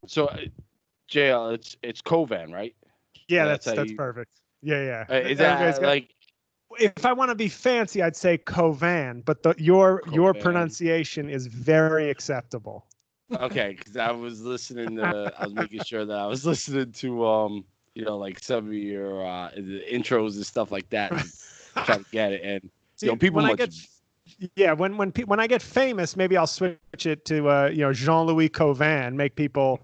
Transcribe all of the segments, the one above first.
So, JL, it's Covan, right? Yeah, That's that's how you. perfect. Yeah. Is Everybody's that got. like If I want to be fancy, I'd say Covan, but your Covan? pronunciation is very acceptable. Okay, because I was listening to, I was making sure that I was listening to, like some of your the intros and stuff like that, and try to get it. And See, people when I much. get when I get famous, maybe I'll switch it to Jean-Louis Covan, make people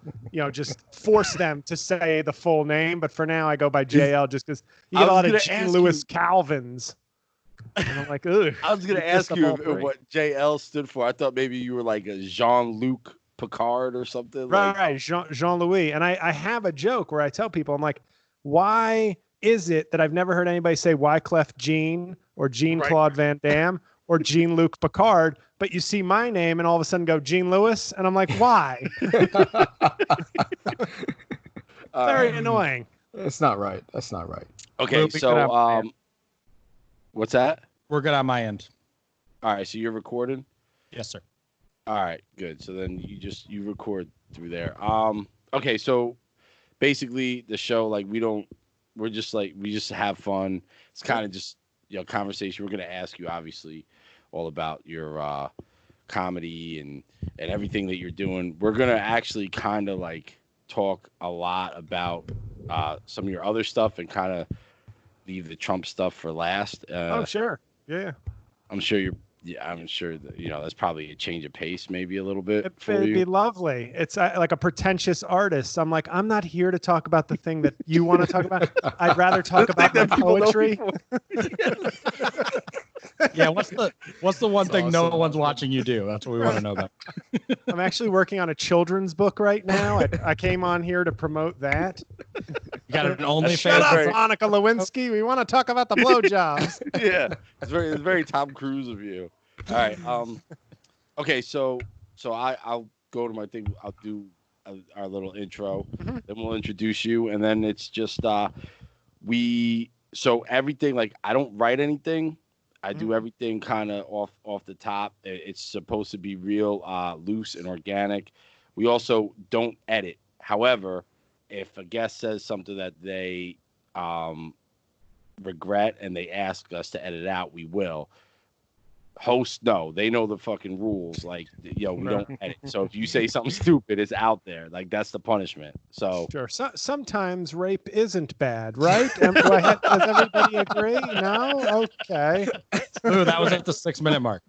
just force them to say the full name. But for now, I go by JL just because you I get a was lot of gonna Jean ask Louis you. Calvins, and I'm like, ugh. I was gonna you messed ask up you all three. what JL stood for. I thought maybe you were like a Jean-Luc Picard or something. Like, Right, Jean-Louis. And I have a joke where I tell people, I'm like, why is it that I've never heard anybody say Wyclef Jean or Jean-Claude Van Damme or Jean-Luc Picard, but you see my name and all of a sudden go Jean Lewis, and I'm like, why? Very annoying. That's not right. That's not right. okay, so what's that? We're good on my end. All right, so you're recording. Yes, sir. All right, good. So then you record through there. Okay, so basically the show, like, we just have fun. It's kind of just conversation. We're gonna ask you obviously all about your comedy and everything that you're doing. We're gonna actually kind of like talk a lot about some of your other stuff and kind of leave the Trump stuff for last. Oh, sure. Yeah. I'm sure that that's probably a change of pace, maybe a little bit for It'd you. be lovely. It's like a pretentious artist. I'm like, I'm not here to talk about the thing that you want to talk about. I'd rather talk about my poetry. Yeah, what's the one thing awesome. no one's watching you do? That's what we want to know about. I'm actually working on a children's book right now. I came on here to promote that. You got an Shut OnlyFans. up, Monica Lewinsky. We want to talk about the blowjobs. Yeah, it's very Tom Cruise of you. All right. Okay. So I'll go to my thing. I'll do our little intro. Then we'll introduce you, and then it's just so everything, like, I don't write anything. I do everything kind of off the top. It's supposed to be real loose and organic. We also don't edit. However, if a guest says something that they regret and they ask us to edit out, we will. Hosts, no, they know the fucking rules. Like, we don't edit. So if you say something stupid, it's out there. Like, that's the punishment. So Sure. Sometimes rape isn't bad, right? Does everybody agree? No? Okay. Ooh, that was at the 6-minute mark.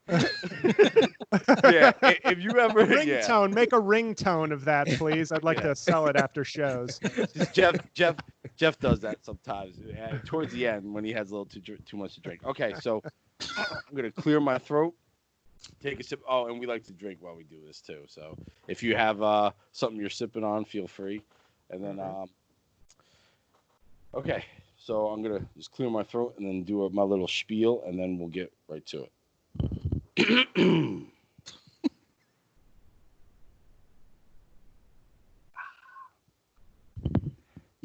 yeah, if you ever Ringtone, make a ringtone of that, please. I'd like to sell it after shows. Jeff does that sometimes towards the end when he has a little too much to drink. Okay, so I'm gonna clear my throat, take a sip. Oh, and we like to drink while we do this too. So if you have something you're sipping on, feel free. And then okay, so I'm gonna just clear my throat and then do my little spiel, and then we'll get right to it.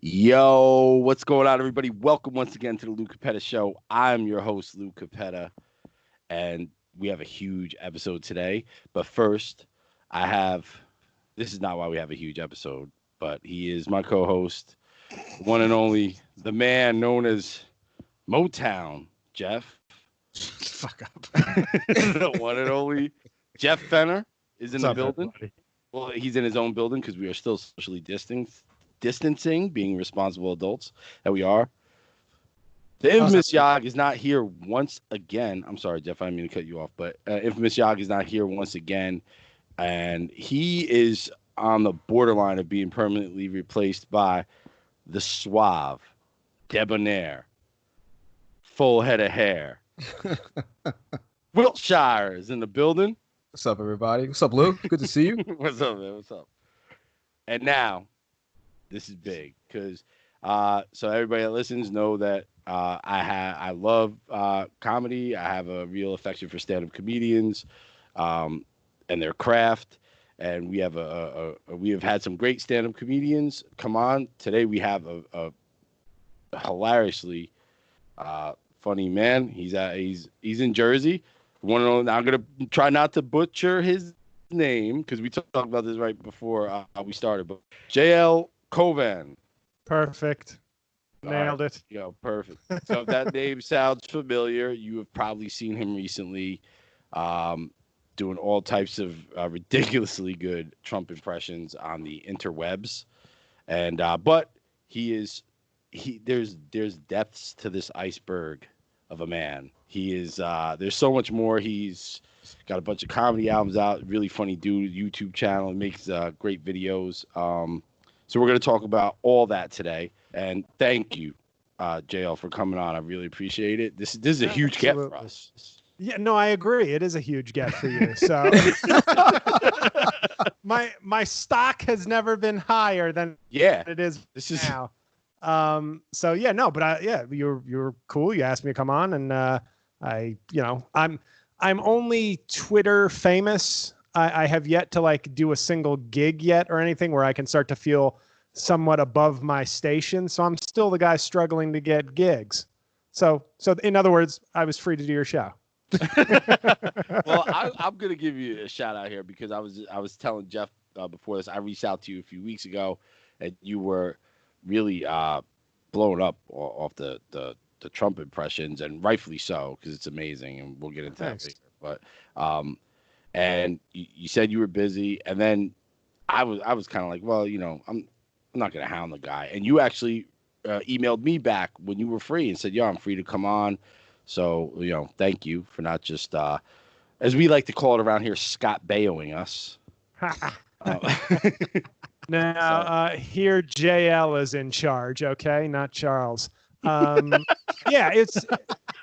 Yo, what's going on, everybody? Welcome once again to the Lou Capetta Show. I'm your host, Lou Capetta, and we have a huge episode today. But first, this is not why we have a huge episode, but he is my co-host, one and only, the man known as Motown, Jeff. Fuck up. The one and only Jeff Fenner is in the building. Everybody? Well, he's in his own building because we are still socially distancing, being responsible adults that we are. The infamous Yag is not here once again. I'm sorry, Jeff, I didn't mean to cut you off, but infamous Yag is not here once again, and he is on the borderline of being permanently replaced by the suave, debonair, full head of hair. Wiltshire is in the building. What's up, everybody? What's up, Lou? Good to see you. What's up, man? What's up? And now, this is big because so everybody that listens know that I love comedy. I have a real affection for stand-up comedians and their craft. And we have we have had some great stand-up comedians come on. Today we have a hilariously funny man. He's in Jersey. I'm gonna try not to butcher his name, because we talked about this right before we started, but jlcovan. Perfect. Nailed it. Perfect. So if that name sounds familiar, you have probably seen him recently doing all types of ridiculously good Trump impressions on the interwebs. And but there's depths to this iceberg of a man. He is there's so much more. He's got a bunch of comedy albums out, really funny dude, YouTube channel, makes great videos. So we're going to talk about all that today. And thank you, JL, for coming on. I really appreciate it. This is a huge get for us. Yeah, no, I agree. It is a huge get for you. So my stock has never been higher than it is now. So yeah, no, but you're cool. You asked me to come on, and I'm only Twitter famous. I have yet to like do a single gig yet or anything where I can start to feel somewhat above my station. So I'm still the guy struggling to get gigs. So in other words, I was free to do your show. Well, I'm gonna give you a shout out here because I was telling Jeff before this. I reached out to you a few weeks ago, and you were really blown up off the Trump impressions, and rightfully so because it's amazing, and we'll get into that later. But and you said you were busy, and then I was kind of like, well, I'm not gonna hound the guy, and you actually emailed me back when you were free and said, "Yo, I'm free to come on." So thank you for not just as we like to call it around here, Scott Baioing us. Now here JL is in charge, okay, not Charles. Yeah, it's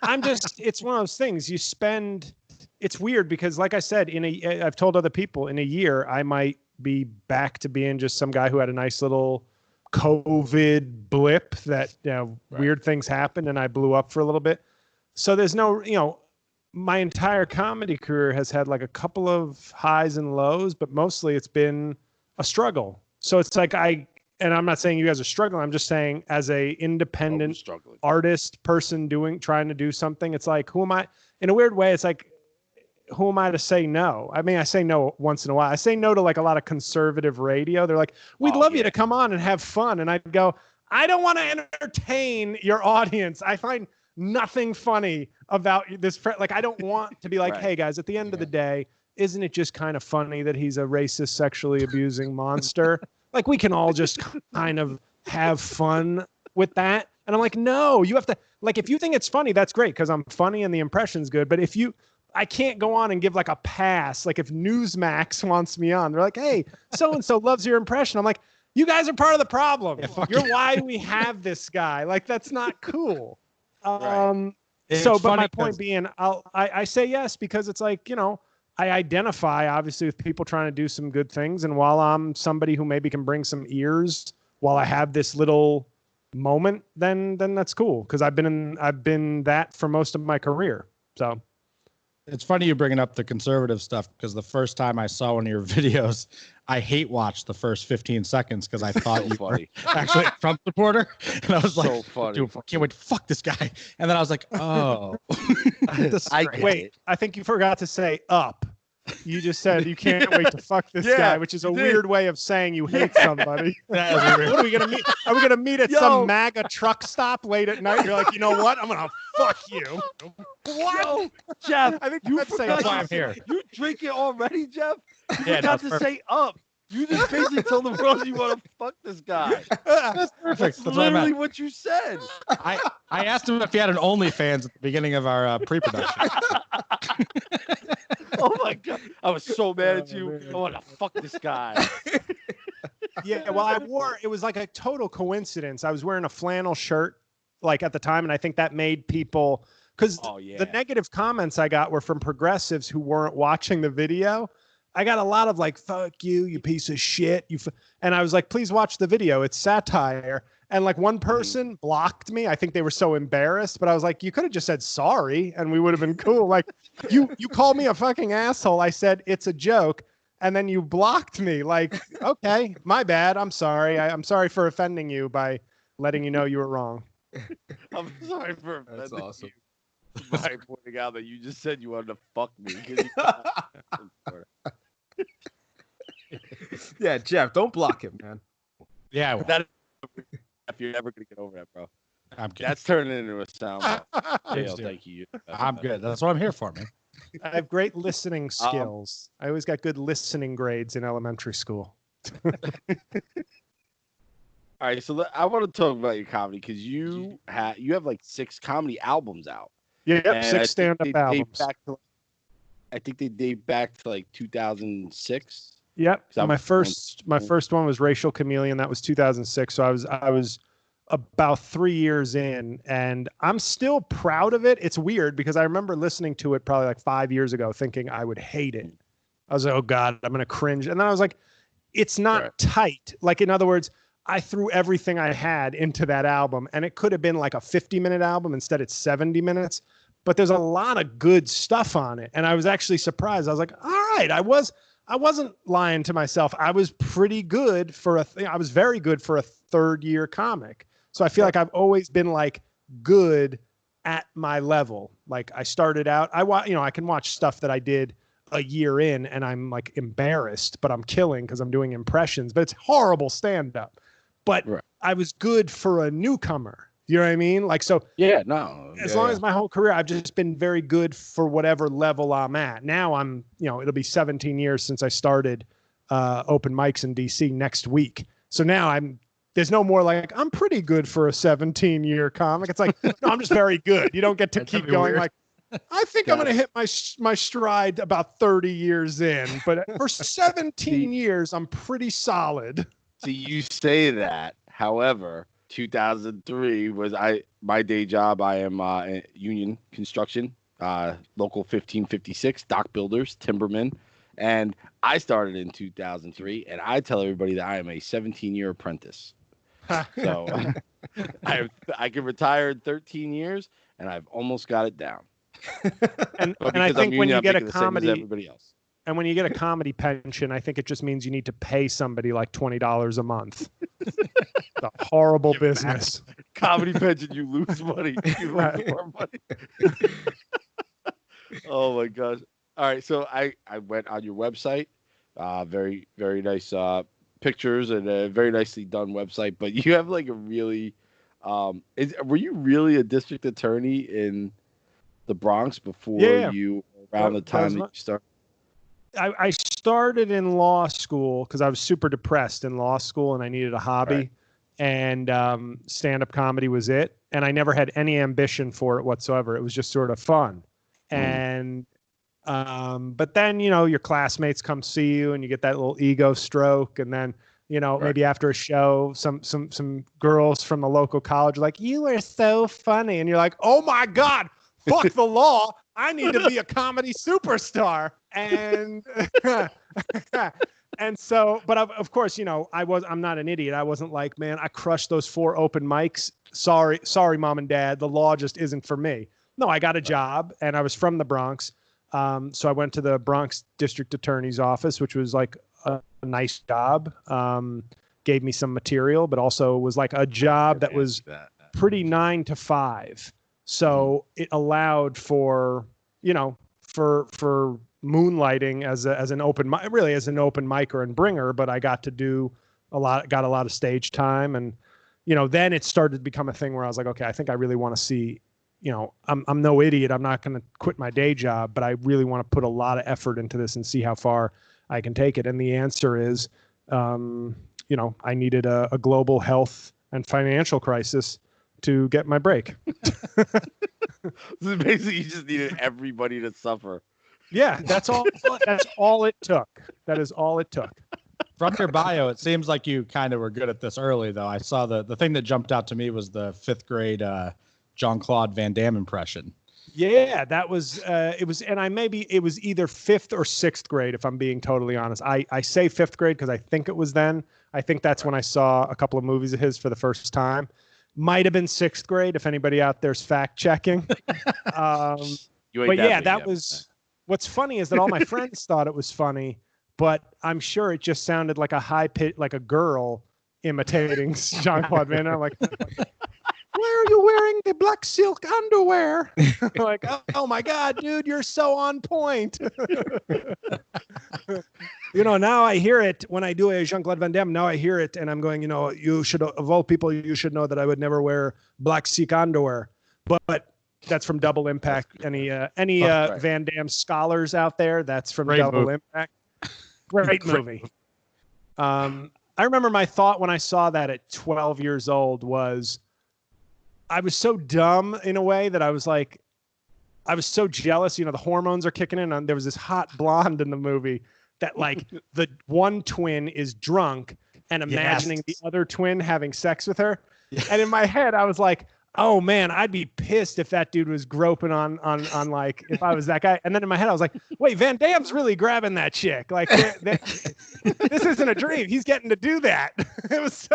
one of those things you spend. It's weird because, like I said, I've told other people in a year I might be back to being just some guy who had a nice little COVID blip that weird things happened and I blew up for a little bit. So there's no, my entire comedy career has had like a couple of highs and lows, but mostly it's been a struggle. So it's like and I'm not saying you guys are struggling. I'm just saying as a independent artist person trying to do something, it's like, who am I? In a weird way, it's like, who am I to say no? I mean, I say no once in a while. I say no to like a lot of conservative radio. They're like, we'd love you to come on and have fun. And I'd go, I don't want to entertain your audience. I find nothing funny about this. Like, I don't want to be like, hey guys, at the end of the day, isn't it just kind of funny that he's a racist, sexually abusing monster? Like, we can all just kind of have fun with that. And I'm like, no, you have to, like, if you think it's funny, that's great because I'm funny and the impression's good. But I can't go on and give like a pass. Like if Newsmax wants me on, they're like, hey, so-and-so loves your impression. I'm like, you guys are part of the problem. You're why we have this guy. Like, that's not cool. But my point being, I say yes because it's like, I identify obviously with people trying to do some good things. And while I'm somebody who maybe can bring some ears while I have this little moment, then that's cool. Cause I've been that for most of my career. So it's funny you bringing up the conservative stuff because the first time I saw one of your videos, I hate watched the first 15 seconds because I thought you were actually a Trump supporter. And I was like, dude, I can't wait to fuck this guy. And then I was like, oh. I think you forgot to say up. You just said you can't wait to fuck this guy, which is a weird way of saying you hate somebody. What are we gonna meet? Are we gonna meet at some MAGA truck stop late at night? You're like, you know what? I'm gonna fuck you. What? Yo, Jeff, I think you say that's why I'm here. You drink it already, Jeff? You forgot to say up. You just basically told the world you want to fuck this guy. That's perfect. That's literally what you said. I asked him if he had an OnlyFans at the beginning of our pre-production. Oh my God. I was so mad at you. I want to fuck this guy. Yeah, well, it was like a total coincidence. I was wearing a flannel shirt like at the time, and I think that made people, because the negative comments I got were from progressives who weren't watching the video. I got a lot of like, fuck you, you piece of shit. And I was like, please watch the video. It's satire. And like one person blocked me. I think they were so embarrassed, but I was like, you could have just said sorry and we would have been cool. Like you called me a fucking asshole. I said, it's a joke. And then you blocked me. Like, okay, my bad. I'm sorry. I'm sorry for offending you by letting you know you were wrong. I'm sorry for offending That's awesome. you by pointing out that you just said you wanted to fuck me. Yeah, Jeff, don't block him, man. Yeah, well, That if you're never gonna get over that, bro. I'm good. That's turning into a sound. Please Dale, do. thank you. I'm good. That's what I'm here for, man. I have great listening skills. I always got good listening grades in elementary school. All right, so I want to talk about your comedy because you have like 6 comedy albums out. Yeah, And 6 stand-up albums. I think they date back to like 2006. Yep. So My first one was Racial Chameleon. That was 2006. So I was about 3 years in, and I'm still proud of it. It's weird because I remember listening to it probably like 5 years ago, thinking I would hate it. I was like, oh God, I'm gonna cringe. And then I was like, it's not tight. Like, in other words, I threw everything I had into that album, and it could have been like a 50-minute album. Instead, it's 70 minutes. But there's a lot of good stuff on it, and I was actually surprised. I was like, all right, I wasn't lying to myself. I was pretty good for I was very good for a third-year comic. So I feel like I've always been like good at my level. Like, I started out, I can watch stuff that I did a year in, and I'm like embarrassed, but I'm killing because I'm doing impressions. But it's horrible stand-up. But I was good for a newcomer. You know what I mean? Like, so yeah, no. As long as my whole career, I've just been very good for whatever level I'm at. Now I'm, it'll be 17 years since I started open mics in DC next week. So now there's no more like, I'm pretty good for a 17-year comic. It's like, no, I'm just very good. You don't get to keep going weird. Like, I think I'm going to hit my stride about 30 years in, but for 17 years, I'm pretty solid. See, you say that. However, 2003 was my day job. I am union construction, local 1556, dock builders, timberman, and I started in 2003. And I tell everybody that I am a 17-year apprentice. So I can retire in 13 years, and I've almost got it down. And I think when you get a comedy, everybody else. And when you get a comedy pension, I think it just means you need to pay somebody like $20 a month. It's a horrible business. Comedy pension, you lose money. You lose more money. Oh my gosh. All right. So I went on your website. Very, very nice pictures and a very nicely done website. But you have like a really were you really a district attorney in the Bronx before you around the time that you started? I started in law school because I was super depressed in law school and I needed a hobby, and stand-up comedy was it. And I never had any ambition for it whatsoever. It was just sort of fun. And but then, your classmates come see you and you get that little ego stroke. And then, maybe after a show, some girls from the local college are like, you are so funny. And you're like, oh my God, fuck the law. I need to be a comedy superstar. And and so, but of course, I'm not an idiot. I wasn't like, man, I crushed those 4 open mics. Sorry, mom and dad. The law just isn't for me. No, I got a job, and I was from the Bronx. So I went to the Bronx District Attorney's office, which was like a nice job. Gave me some material, but also was like a job that was pretty 9 to 5. So it allowed for, for moonlighting as an open mic, really as an open micer and bringer, but I got to do got a lot of stage time. And, then it started to become a thing where I was like, okay, I think I really want to see, I'm no idiot. I'm not going to quit my day job, but I really want to put a lot of effort into this and see how far I can take it. And the answer is, I needed a global health and financial crisis to get my break. So basically, you just needed everybody to suffer. Yeah, that's all. That's all it took. That is all it took. From your bio, it seems like you kind of were good at this early, though. I saw the thing that jumped out to me was the 5th grade Jean-Claude Van Damme impression. Yeah, that was it was, and it was either 5th or 6th grade, if I'm being totally honest. I say 5th grade because I think it was then. I think that's when I saw a couple of movies of his for the first time. Might have been 6th grade if anybody out there's fact checking. But yeah, that was. What's funny is that all my friends thought it was funny, but I'm sure it just sounded like a high pitch, like a girl imitating Jean-Claude Van Damme. Like, why are you wearing the black silk underwear? Like, oh my God, dude, you're so on point. Now I hear it when I do a Jean-Claude Van Damme. Now I hear it, and I'm going, you should, of all people, you should know that I would never wear black silk underwear. But that's from Double Impact. Any Right. Van Damme scholars out there? That's from Great Double movie. Impact. Great movie. I remember my thought when I saw that at 12 years old was, I was so dumb in a way that I was like, I was so jealous. The hormones are kicking in. And there was this hot blonde in the movie that, like, the one twin is drunk and imagining the other twin having sex with her. And in my head, I was like, oh man, I'd be pissed if that dude was groping on like, if I was that guy. And then in my head, I was like, wait, Van Damme's really grabbing that chick. Like, this isn't a dream. He's getting to do that. It was.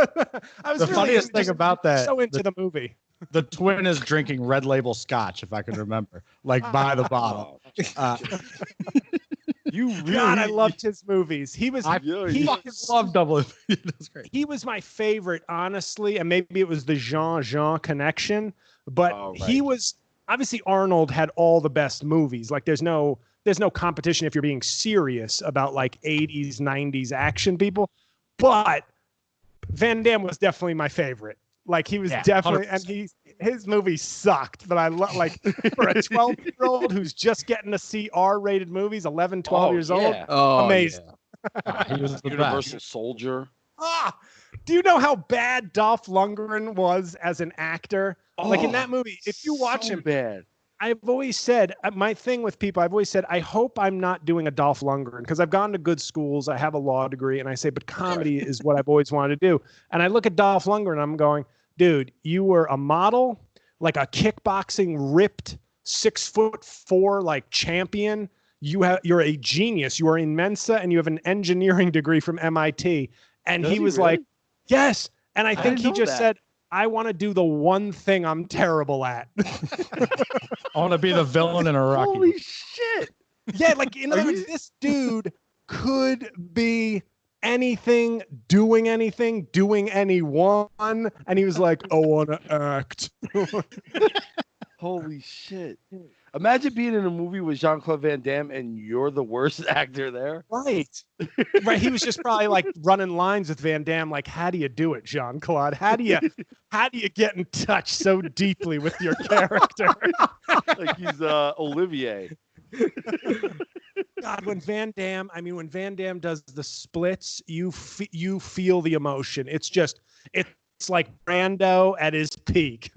I was The really funniest thing about that. So into the movie. The twin is drinking Red Label Scotch, if I can remember, like by the bottle. You really, God, I loved his movies. He was. I fucking love Double. That's great. He was my favorite, honestly, and maybe it was the Jean connection, but he was obviously Arnold had all the best movies. Like there's no competition if you're being serious about like 80s, 90s action people, but Van Damme was definitely my favorite. Like he was definitely, 100%. And his movies sucked, but I love, like, for a 12-year-old who's just getting to see R-rated movies, 11, 12 years old, amazing. Yeah. He was the Universal best. Soldier. Do you know how bad Dolph Lundgren was as an actor? Like in that movie, if you watch him, bad. I've always said, my thing with people, I've always said, I hope I'm not doing a Dolph Lundgren because I've gone to good schools. I have a law degree and I say, but comedy is what I've always wanted to do. And I look at Dolph Lundgren and I'm going, dude, you were a model, like a kickboxing ripped 6'4" like champion. You're a genius. You are in Mensa and you have an engineering degrry from MIT. And he was like, yes. And I think he just said, I want to do the one thing I'm terrible at. I want to be the villain in a Rocky. Holy shit. Yeah, like in other words, this dude could be anything, doing anyone, and he was like, I want to act. Holy shit. Imagine being in a movie with Jean-Claude Van Damme and you're the worst actor there. Right. Right. He was just probably like running lines with Van Damme, like, how do you do it, Jean-Claude? How do you get in touch so deeply with your character? Like he's Olivier. God, when Van Damme does the splits, you feel the emotion. It's like Brando at his peak.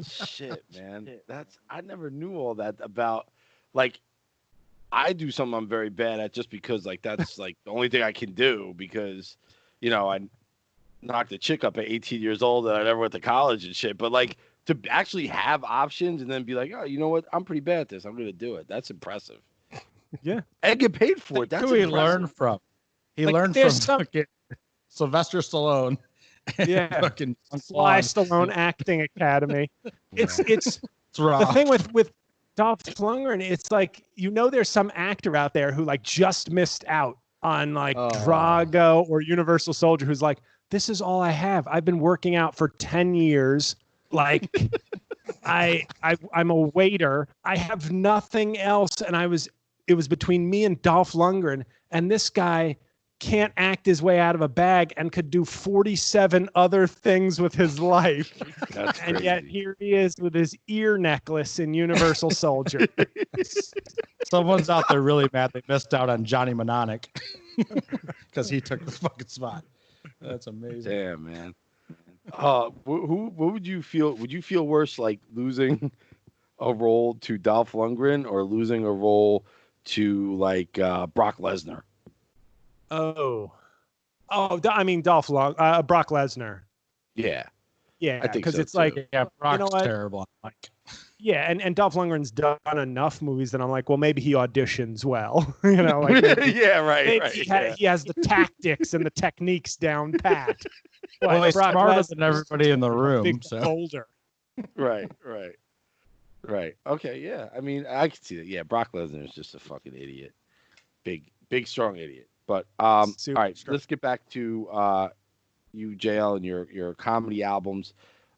Shit, man. I never knew all that about, like, I do something I'm very bad at just because, like, that's like the only thing I can do because, I knocked a chick up at 18 years old and I never went to college and shit. But like to actually have options and then be like, oh, you know what? I'm pretty bad at this. I'm going to do it. That's impressive. Yeah. And get paid for it. That's who he impressive. learned from. He like, learned from fucking Sylvester Stallone. Yeah. Fucking Sly Stallone Acting Academy. It's raw. the thing with Dolph Lundgren. It's like, there's some actor out there who like just missed out on like Drago or Universal Soldier who's like, this is all I have. I've been working out for 10 years. Like I'm a waiter. I have nothing else. And it was between me and Dolph Lundgren, and this guy can't act his way out of a bag and could do 47 other things with his life. That's and crazy. yet here he is with his ear necklace in Universal Soldier. Someone's out there really mad they missed out on Johnny Mnemonic because he took the fucking spot. That's amazing. Damn, man. What would you feel? Would you feel worse, like losing a role to Dolph Lundgren or losing a role to like Brock Lesnar? I mean Brock Lesnar. Yeah, Yeah, I think because so, it's like, Yeah, Brock's know what? terrible. Like, yeah, and Dolph Lundgren's done enough movies that I'm like, well, maybe he auditions well. Like maybe, yeah, right. maybe Right. he has the tactics and the techniques down pat. But well, he's Brock smarter Lesnar's than everybody in the a room. big So boulder. Right. Okay, yeah. I mean, I can see that. Yeah, Brock Lesnar is just a fucking idiot. Big, strong idiot. But all Super right, strong. let's get back to you, JL, and your comedy albums.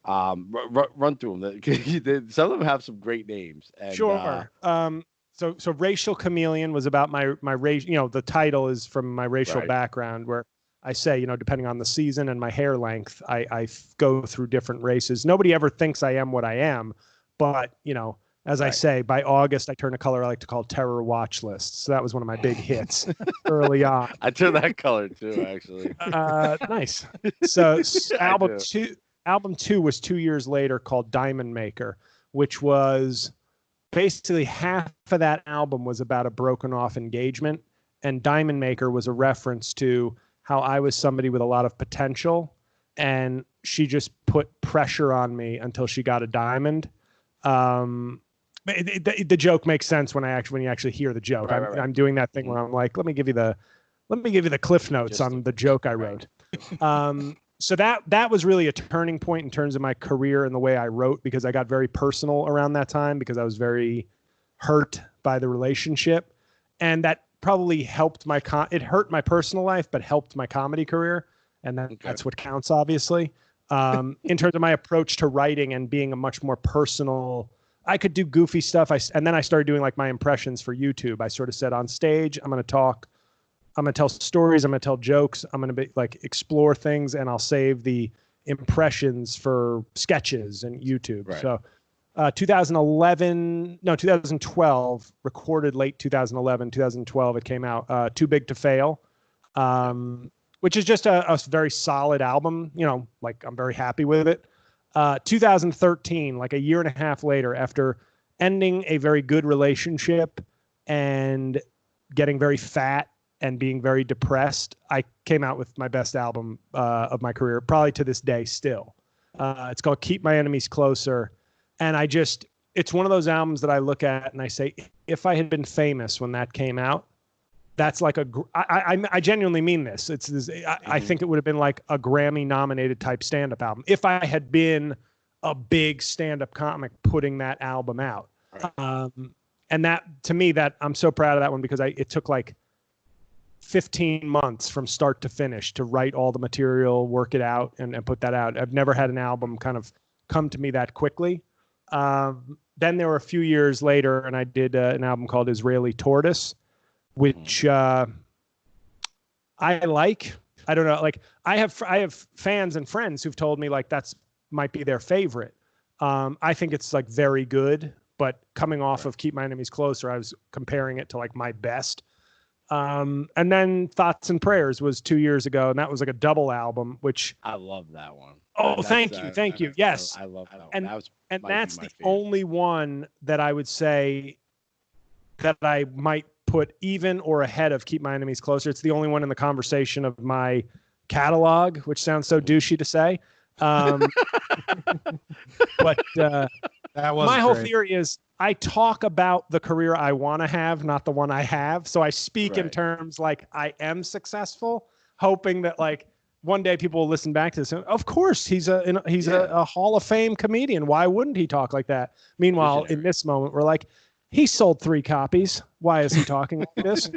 Run through them. Some of them have some great names. And, Sure. So Racial Chameleon was about my race. The title is from my racial Right. background, where I say, depending on the season and my hair length, I go through different races. Nobody ever thinks I am what I am, but as I Right. say, by August I turn a color I like to call Terror Watch List. So that was one of my big hits early on. I turned that color too, actually. Nice. So I do. album two was 2 years later, called Diamond Maker, which was basically half of that album was about a broken off engagement, and Diamond Maker was a reference to how I was somebody with a lot of potential, and she just put pressure on me until she got a diamond. The joke makes sense when you actually hear the joke. Right. I'm doing that thing where I'm like, let me give you the cliff notes on the joke I wrote. So that was really a turning point in terms of my career and the way I wrote, because I got very personal around that time, because I was very hurt by the relationship, and that probably helped it hurt my personal life, but helped my comedy career. And that's what counts, obviously. In terms of my approach to writing and being a much more personal, I could do goofy stuff. And then I started doing like my impressions for YouTube. I sort of said, on stage, I'm going to talk, I'm going to tell stories, I'm going to tell jokes, I'm going to be like explore things, and I'll save the impressions for sketches and YouTube. Right. So 2012, recorded late 2011, 2012, it came out, Too Big to Fail, which is just a very solid album. Like, I'm very happy with it. 2013, like a year and a half later, after ending a very good relationship and getting very fat and being very depressed, I came out with my best album of my career, probably to this day still. It's called Keep My Enemies Closer. And it's one of those albums that I look at and I say, if I had been famous when that came out, that's like I genuinely mean this. I think it would have been like a Grammy nominated type stand-up album if I had been a big stand-up comic putting that album out. Right. And that, to me, that I'm so proud of that one, because it took like 15 months from start to finish to write all the material, work it out, and put that out. I've never had an album kind of come to me that quickly. Then there were a few years later, and I did an album called Israeli Tortoise, which I like. I don't know. Like, I have fans and friends who've told me like might be their favorite. I think it's like very good, but coming off of Keep My Enemies Closer, I was comparing it to like my best. And then Thoughts and Prayers was 2 years ago, and that was like a double album, which I love that one. Oh, thank you. Yes. I love that one. And that's the only one that I would say that I might put even or ahead of Keep My Enemies Closer. It's the only one in the conversation of my catalog, which sounds so douchey to say. But that was my whole theory is I talk about the career I want to have, not the one I have. So I speak in terms like I am successful, hoping that like one day people will listen back to this. Of course, he's a Hall of Fame comedian. Why wouldn't he talk like that? Meanwhile, in this moment, we're like, he sold 3 copies. Why is he talking like this?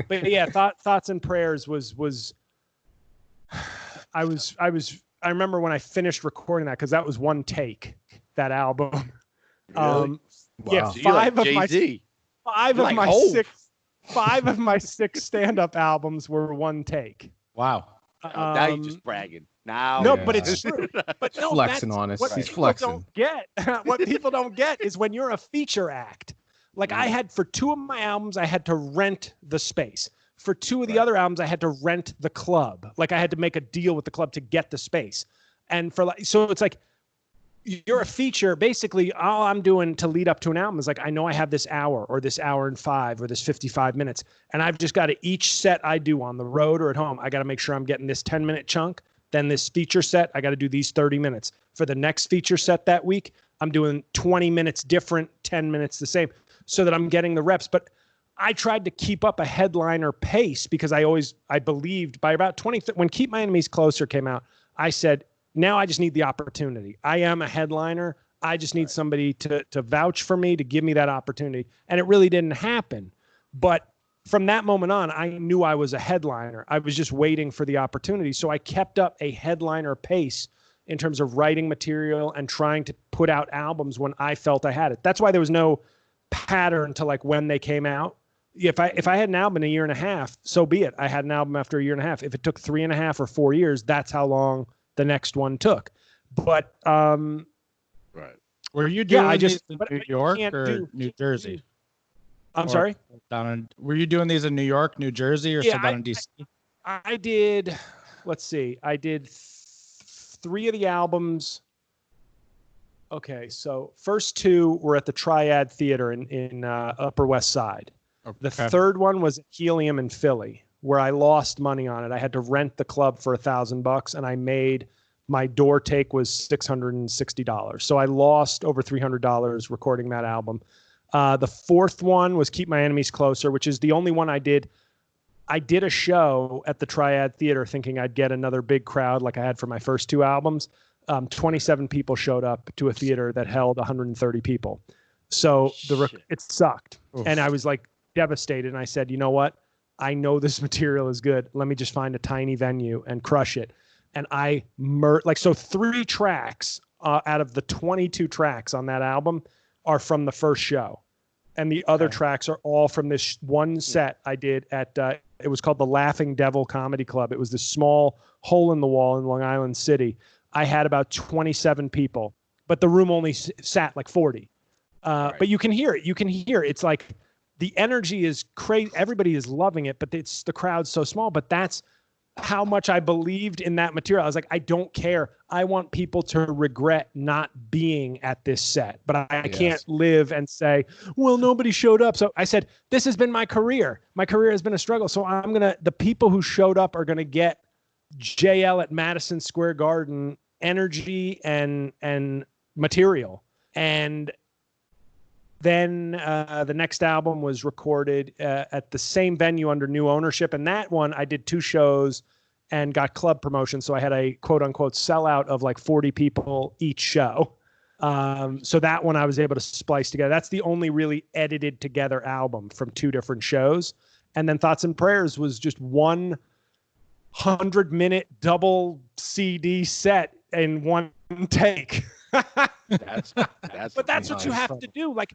But yeah, Thoughts and Prayers was. I remember when I finished recording that, because that was one take, that album. Really? Yeah, so five of my 6 stand-up albums were one take. Wow. Now you're just bragging. But it's true. But no, flexing on us. He's flexing. What people don't get is when you're a feature act. Like I had, for 2 of my albums, I had to rent the space. For 2 of the other albums, I had to rent the club. Like I had to make a deal with the club to get the space. And so it's like, you're a feature. Basically, all I'm doing to lead up to an album is like, I know I have this hour or this hour and 5 or this 55 minutes. And I've just got to, each set I do on the road or at home, I got to make sure I'm getting this 10-minute chunk. Then this feature set, I got to do these 30 minutes. For the next feature set that week, I'm doing 20 minutes different, 10 minutes the same, so that I'm getting the reps. But I tried to keep up a headliner pace, because I believed by about when Keep My Enemies Closer came out, I said, now I just need the opportunity. I am a headliner. I just need somebody to vouch for me, to give me that opportunity. And it really didn't happen. But from that moment on, I knew I was a headliner. I was just waiting for the opportunity. So I kept up a headliner pace in terms of writing material and trying to put out albums when I felt I had it. That's why there was no pattern to like when they came out. If I had an album in a year and a half, so be it. I had an album after a year and a half. If it took 3.5 or 4 years, that's how long the next one took. But right. Were you doing these in but New York or New Jersey? I'm sorry? Were you doing these in New York, New Jersey, or down in DC? I did, let's see. I did 3 of the albums. Okay, so first 2 were at the Triad Theater in Upper West Side. Okay. The third one was at Helium in Philly, where I lost money on it. I had to rent the club for $1,000, and I made my door take was $660. So I lost over $300 recording that album. The fourth one was Keep My Enemies Closer, which is the only one I did. I did a show at the Triad Theater thinking I'd get another big crowd like I had for my first 2 albums. 27 people showed up to a theater that held 130 people. So it sucked. Oof. And I was like devastated. And I said, you know what? I know this material is good. Let me just find a tiny venue and crush it. And I 3 tracks out of the 22 tracks on that album are from the first show. And the other tracks are all from this one set I did at, it was called the Laughing Devil Comedy Club. It was this small hole in the wall in Long Island City. I had about 27 people, but the room only sat like 40. Right. But you can hear it. It's like the energy is crazy. Everybody is loving it, but the crowd's so small. But that's how much I believed in that material. I was like, I don't care. I want people to regret not being at this set, but I can't live and say, well, nobody showed up. So I said, this has been my career. My career has been a struggle. So the people who showed up are going to get JL at Madison Square Garden energy and material. And then the next album was recorded at the same venue under new ownership. And that one, I did 2 shows and got club promotion. So I had a quote unquote sellout of like 40 people each show. So that one I was able to splice together. That's the only really edited together album from 2 different shows. And then Thoughts and Prayers was just 100-minute double CD set in one take. that's what you have to do. Like,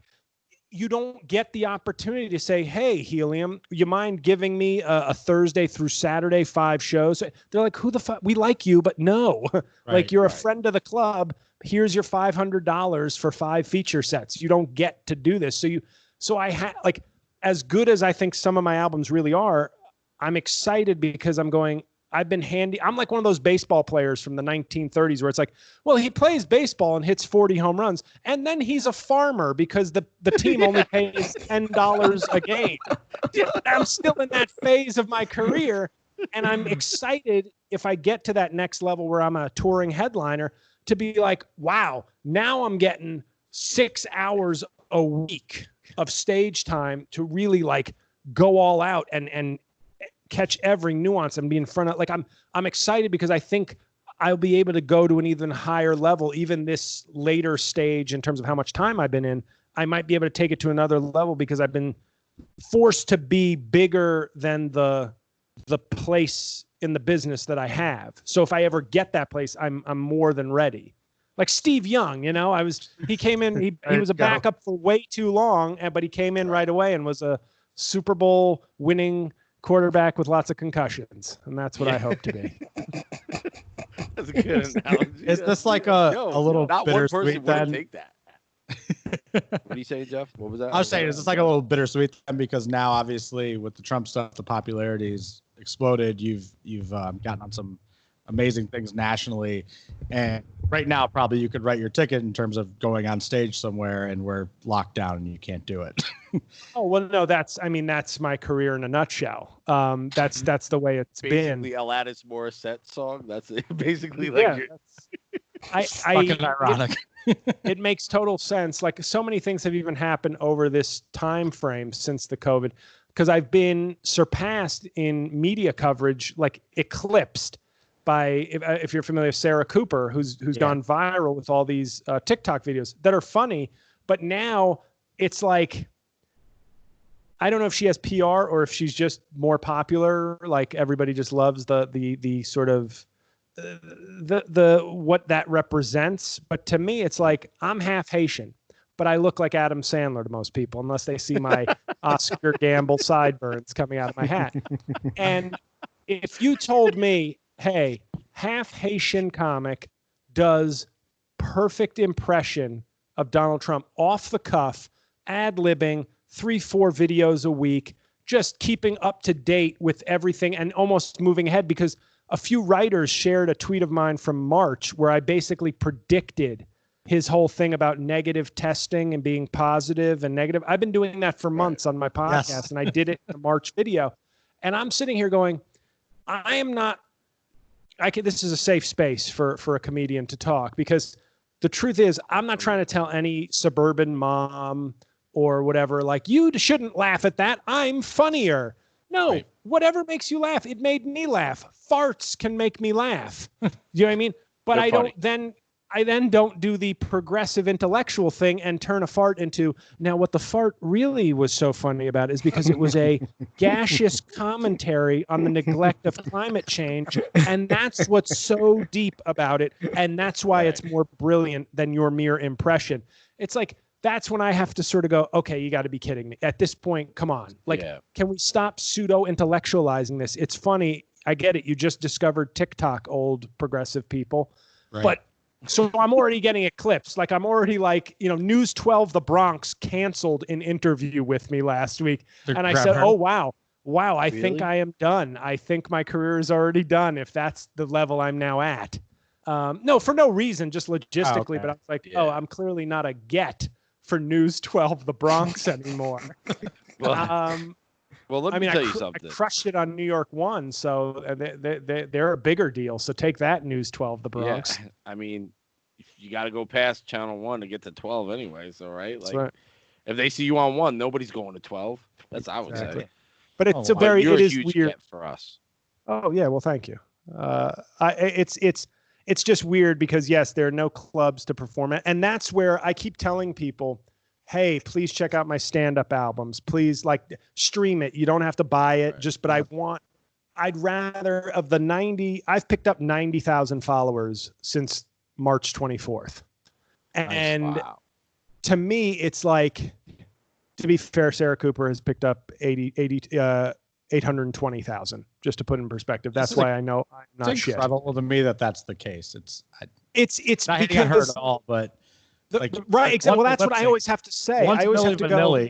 you don't get the opportunity to say, hey, Helium, you mind giving me a Thursday through Saturday 5 shows? They're like, who the fuck? We like you, but no. Like, you're a friend of the club. Here's your $500 for 5 feature sets. You don't get to do this. So I had, like, as good as I think some of my albums really are, I'm excited because I'm going, I've been handy. I'm like one of those baseball players from the 1930s where it's like, well, he plays baseball and hits 40 home runs. And then he's a farmer because the team only pays $10 a game. I'm still in that phase of my career. And I'm excited if I get to that next level where I'm a touring headliner to be like, wow, now I'm getting 6 hours a week of stage time to really like go all out and catch every nuance and be in front of, like, I'm excited because I think I'll be able to go to an even higher level, even this later stage in terms of how much time I've been in. I might be able to take it to another level because I've been forced to be bigger than the place in the business that I have. So if I ever get that place, I'm more than ready. Like Steve Young, he came in, he was a backup for way too long, but he came in right away and was a Super Bowl winning quarterback with lots of concussions, and that's what I hope to be. That's a good analogy. Is this like a little bittersweet then? Take that. What are you saying, Jeff? What was that? I was saying, is this like a little bittersweet then? Because now, obviously, with the Trump stuff, the popularity's exploded. You've gotten on some amazing things nationally, and right now, probably you could write your ticket in terms of going on stage somewhere, and we're locked down and you can't do it. Oh, well, no, that's my career in a nutshell. That's the way it's been. The Alanis Morissette song. That's it. Basically like fucking ironic. It makes total sense. Like, so many things have even happened over this time frame since the COVID, because I've been surpassed in media coverage, like eclipsed by, if you're familiar with Sarah Cooper, who's gone viral with all these TikTok videos that are funny, but now it's like, I don't know if she has PR or if she's just more popular. Like, everybody just loves the sort of the what that represents. But to me, it's like, I'm half Haitian. but I look like Adam Sandler to most people, unless they see my Oscar Gamble sideburns coming out of my hat. And if you told me, hey, half Haitian comic does perfect impression of Donald Trump off the cuff, ad-libbing, 3-4 videos a week, just keeping up to date with everything and almost moving ahead, because a few writers shared a tweet of mine from March where I basically predicted his whole thing about negative testing and being positive and negative. I've been doing that for months on my podcast, and I did it in the March video. And I'm sitting here going, I am not, this is a safe space for a comedian to talk, because the truth is I'm not trying to tell any suburban mom or whatever, like, you shouldn't laugh at that, I'm funnier. No, whatever makes you laugh. It made me laugh. Farts can make me laugh. You know what I mean? But I then don't do the progressive intellectual thing and turn a fart into, now what the fart really was so funny about is because it was a gaseous commentary on the neglect of climate change. And that's what's so deep about it. And that's why it's more brilliant than your mere impression. It's like, that's when I have to sort of go, okay, you got to be kidding me. At this point, come on. Like, can we stop pseudo-intellectualizing this? It's funny. I get it. You just discovered TikTok, old progressive people. Right. But so I'm already getting eclipsed. Like, I'm already like, News 12 The Bronx canceled an interview with me last week. And I said, oh, wow, I think I am done. I think my career is already done if that's the level I'm now at. No, for no reason, just logistically. But I was like, I'm clearly not a get for News 12 The Bronx anymore. Well, let me tell you something. I crushed it on New York One, so they're a bigger deal. So take that, News 12 The Bronx. Yeah, I mean, you got to go past Channel 1 to get to 12 anyway, so right? Like, if they see you on 1, nobody's going to 12. That's what I would say. But it's it is weird for us. Oh yeah, well, thank you. It's just weird because yes, there are no clubs to perform at, and that's where I keep telling people, hey, please check out my stand-up albums. Please, stream it. You don't have to buy it. But I'd rather of the 90, I've picked up 90,000 followers since March 24th. And to me, it's like, to be fair, Sarah Cooper has picked up 820,000, just to put in perspective. That's why I know I'm not shit. It's incredible to me that's the case. It's not because I heard it all, but right, exactly. Well, that's what I always have to say. I always have to go,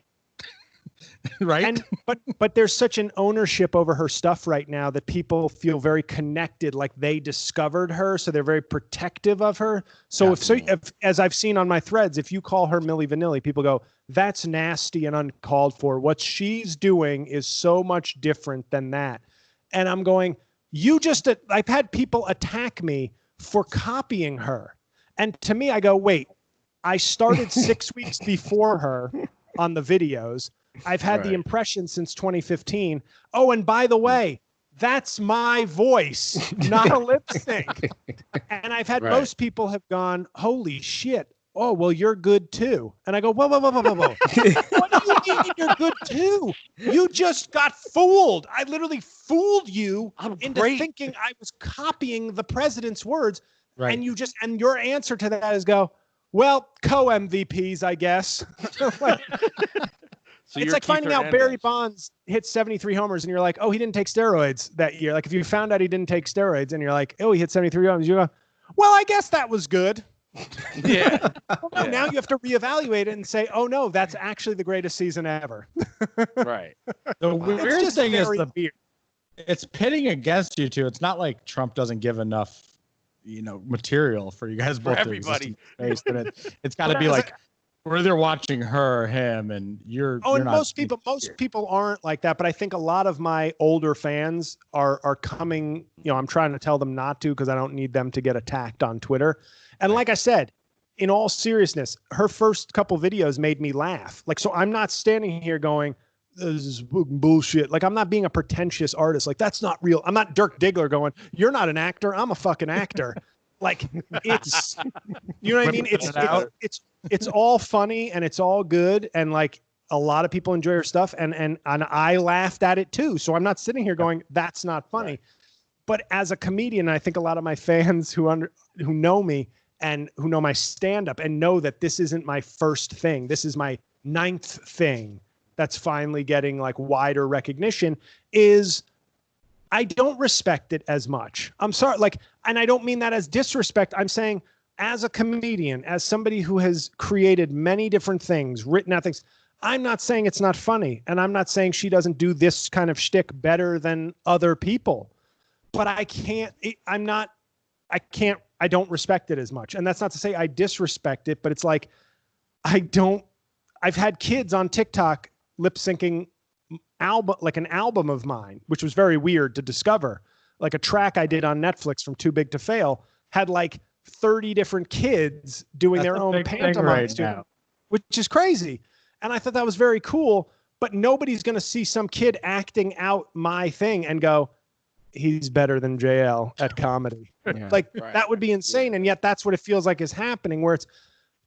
right? But there's such an ownership over her stuff right now that people feel very connected, like they discovered her, so they're very protective of her. So if as I've seen on my threads, if you call her Milli Vanilli, people go, that's nasty and uncalled for. What she's doing is so much different than that. And I'm going, I've had people attack me for copying her. And to me, I go, wait, I started 6 weeks before her on the videos. I've had the impression since 2015. Oh, and by the way, that's my voice, not a lip sync. And I've had most people have gone, holy shit. Oh, well, you're good too. And I go, whoa. What do you mean you're good too? You just got fooled. I literally fooled you into thinking I was copying the president's words. Right. And your answer to that is go, well, co-MVPs, I guess. So it's like finding out Barry Bonds hit 73 homers and you're like, oh, he didn't take steroids that year. Like if you found out he didn't take steroids and you're like, oh, he hit 73 homers, you go, well, I guess that was good. Yeah. Now you have to reevaluate it and say, oh no, that's actually the greatest season ever. Right. The weird thing is it's pitting against you two. It's not like Trump doesn't give enough, material for you guys both to exist in space. And it's got to be like, we're either watching her or him, and you're and not most people aren't like that, but I think a lot of my older fans are coming, I'm trying to tell them not to because I don't need them to get attacked on Twitter. And like I said, in all seriousness, her first couple videos made me laugh. Like, so I'm not standing here going, this is bullshit. Like, I'm not being a pretentious artist. Like, that's not real. I'm not Dirk Diggler going, you're not an actor. I'm a fucking actor. Like, it's, you know what I mean? It's all funny and it's all good. And like a lot of people enjoy her stuff. And I laughed at it too. So I'm not sitting here going, that's not funny. Right. But as a comedian, I think a lot of my fans who know me, and who know my stand-up and know that this isn't my first thing. This is my 9th thing that's finally getting like wider recognition, is I don't respect it as much. I'm sorry. Like, and I don't mean that as disrespect. I'm saying as a comedian, as somebody who has created many different things, written out things, I'm not saying it's not funny. And I'm not saying she doesn't do this kind of shtick better than other people, but I don't respect it as much. And that's not to say I disrespect it, but it's like, I've had kids on TikTok lip syncing an album of mine, which was very weird to discover. Like a track I did on Netflix from Too Big to Fail had like 30 different kids doing their own pantomime, which is crazy. And I thought that was very cool, but nobody's going to see some kid acting out my thing and go, he's better than JL at comedy. That would be insane. And yet that's what it feels like is happening, where it's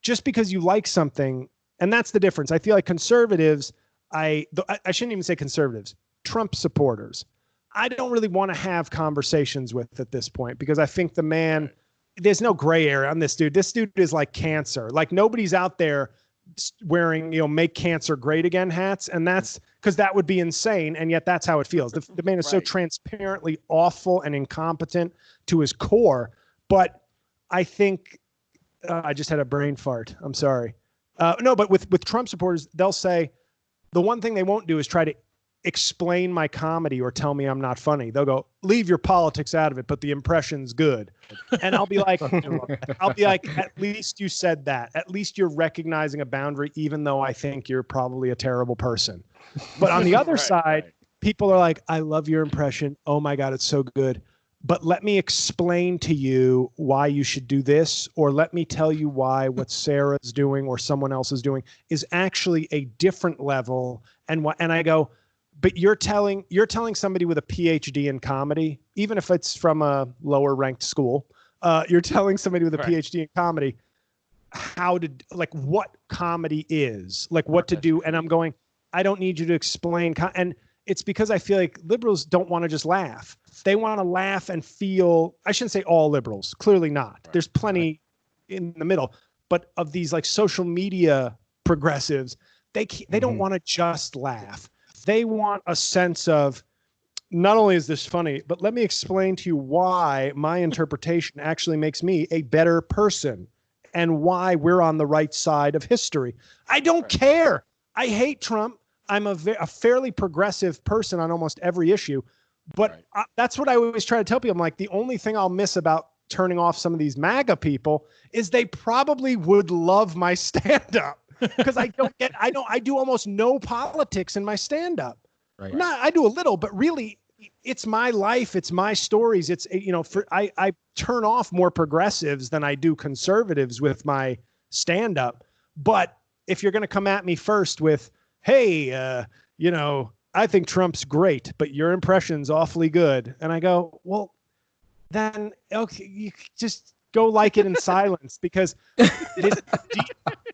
just because you like something. And that's the difference. I feel like conservatives, I shouldn't even say conservatives, Trump supporters, I don't really want to have conversations with at this point, because I think the man, there's no gray area on this dude. This dude is like cancer. Like nobody's out there wearing, make cancer great again hats. And that's because that would be insane. And yet that's how it feels. The man is so transparently awful and incompetent to his core. But I think I just had a brain fart. I'm sorry. No, but with Trump supporters, they'll say the one thing they won't do is try to explain my comedy or tell me I'm not funny. They'll go, leave your politics out of it, but the impression's good. And I'll be like, at least you said that. At least you're recognizing a boundary, even though I think you're probably a terrible person. But on the other side, people are like, I love your impression. Oh my God, it's so good. But let me explain to you why you should do this, or let me tell you why what Sarah's doing or someone else is doing is actually a different level. And I go, but you're telling somebody with a PhD in comedy, even if it's from a lower ranked school, you're telling somebody with a PhD in comedy what comedy is, like what to do. And I'm going, I don't need you to explain. And it's because I feel like liberals don't want to just laugh. They want to laugh and feel, I shouldn't say all liberals, clearly not. There's plenty in the middle, but of these like social media progressives, they don't want to just laugh. They want a sense of, not only is this funny, but let me explain to you why my interpretation actually makes me a better person and why we're on the right side of history. I don't care. I hate Trump. I'm a fairly progressive person on almost every issue. But that's what I always try to tell people. I'm like, the only thing I'll miss about turning off some of these MAGA people is they probably would love my stand-up, because I do almost no politics in my stand-up. Right. I do a little, but really it's my life. It's my stories. It's, I turn off more progressives than I do conservatives with my stand-up. But if you're going to come at me first with, hey, I think Trump's great, but your impression's awfully good. And I go, well, then, okay, you just go like it in silence, because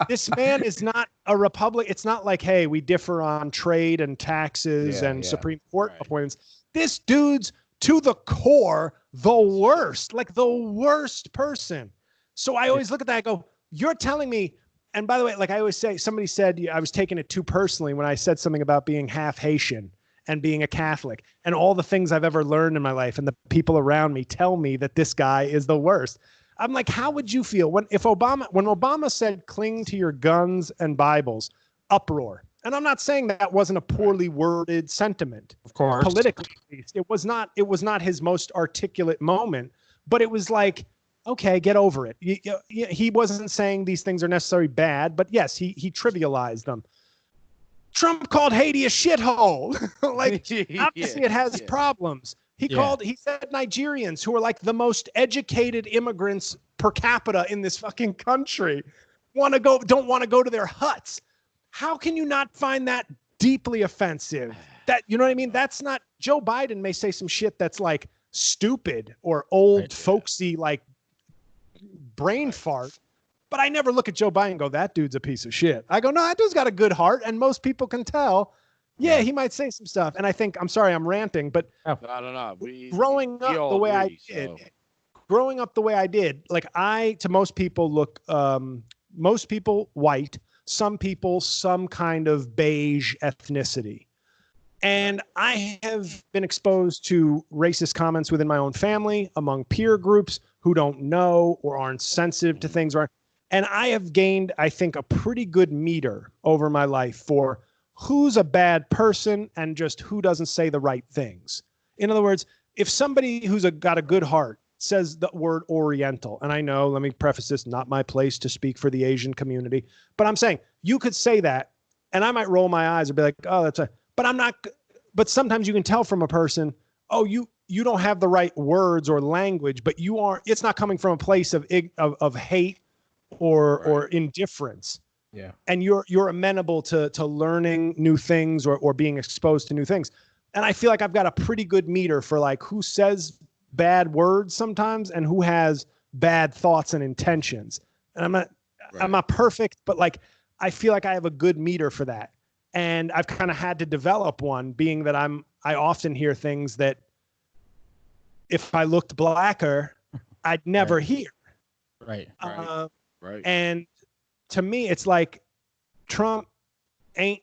this man is not a Republican. It's not like, hey, we differ on trade and taxes and Supreme Court appointments. This dude's to the core, the worst person. So I always look at that. I go, you're telling me. And by the way, like I always say, somebody said I was taking it too personally when I said something about being half Haitian and being a Catholic and all the things I've ever learned in my life. And the people around me tell me that this guy is the worst. I'm like, how would you feel when Obama said, cling to your guns and Bibles? Uproar. And I'm not saying that wasn't a poorly worded sentiment. Of course. Politically, at least. It was not his most articulate moment, but it was like, okay, get over it. He wasn't saying these things are necessarily bad, but yes, he trivialized them. Trump called Haiti a shithole. Obviously it has problems. He said Nigerians, who are like the most educated immigrants per capita in this fucking country, don't want to go to their huts. How can you not find that deeply offensive? That, you know what I mean? That's not, Joe Biden may say some shit that's like stupid or old folksy, like brain fart, but I never look at Joe Biden and go, that dude's a piece of shit. I go, no, that dude's got a good heart, and most people can tell. Yeah, he might say some stuff, and I think, I'm sorry, I'm ranting, but I don't know. Growing up the way I did, growing up the way I did, like to most people look, most people white, some people some kind of beige ethnicity. And I have been exposed to racist comments within my own family, among peer groups who don't know or aren't sensitive to things. And I have gained, I think, a pretty good meter over my life for who's a bad person and just who doesn't say the right things. In other words, if somebody who's got a good heart says the word Oriental, and I know, let me preface this, not my place to speak for the Asian community, but I'm saying you could say that, and I might roll my eyes or be like, oh, that's a, but I'm not, but sometimes you can tell from a person, oh, you don't have the right words or language, but you are, it's not coming from a place of hate or indifference. Yeah. And you're amenable to learning new things or being exposed to new things. And I feel like I've got a pretty good meter for like who says bad words sometimes and who has bad thoughts and intentions. And I'm not perfect, but like I feel like I have a good meter for that. And I've kind of had to develop one, being that I often hear things that if I looked blacker, I'd never hear. Right. Right. And to me, it's like Trump ain't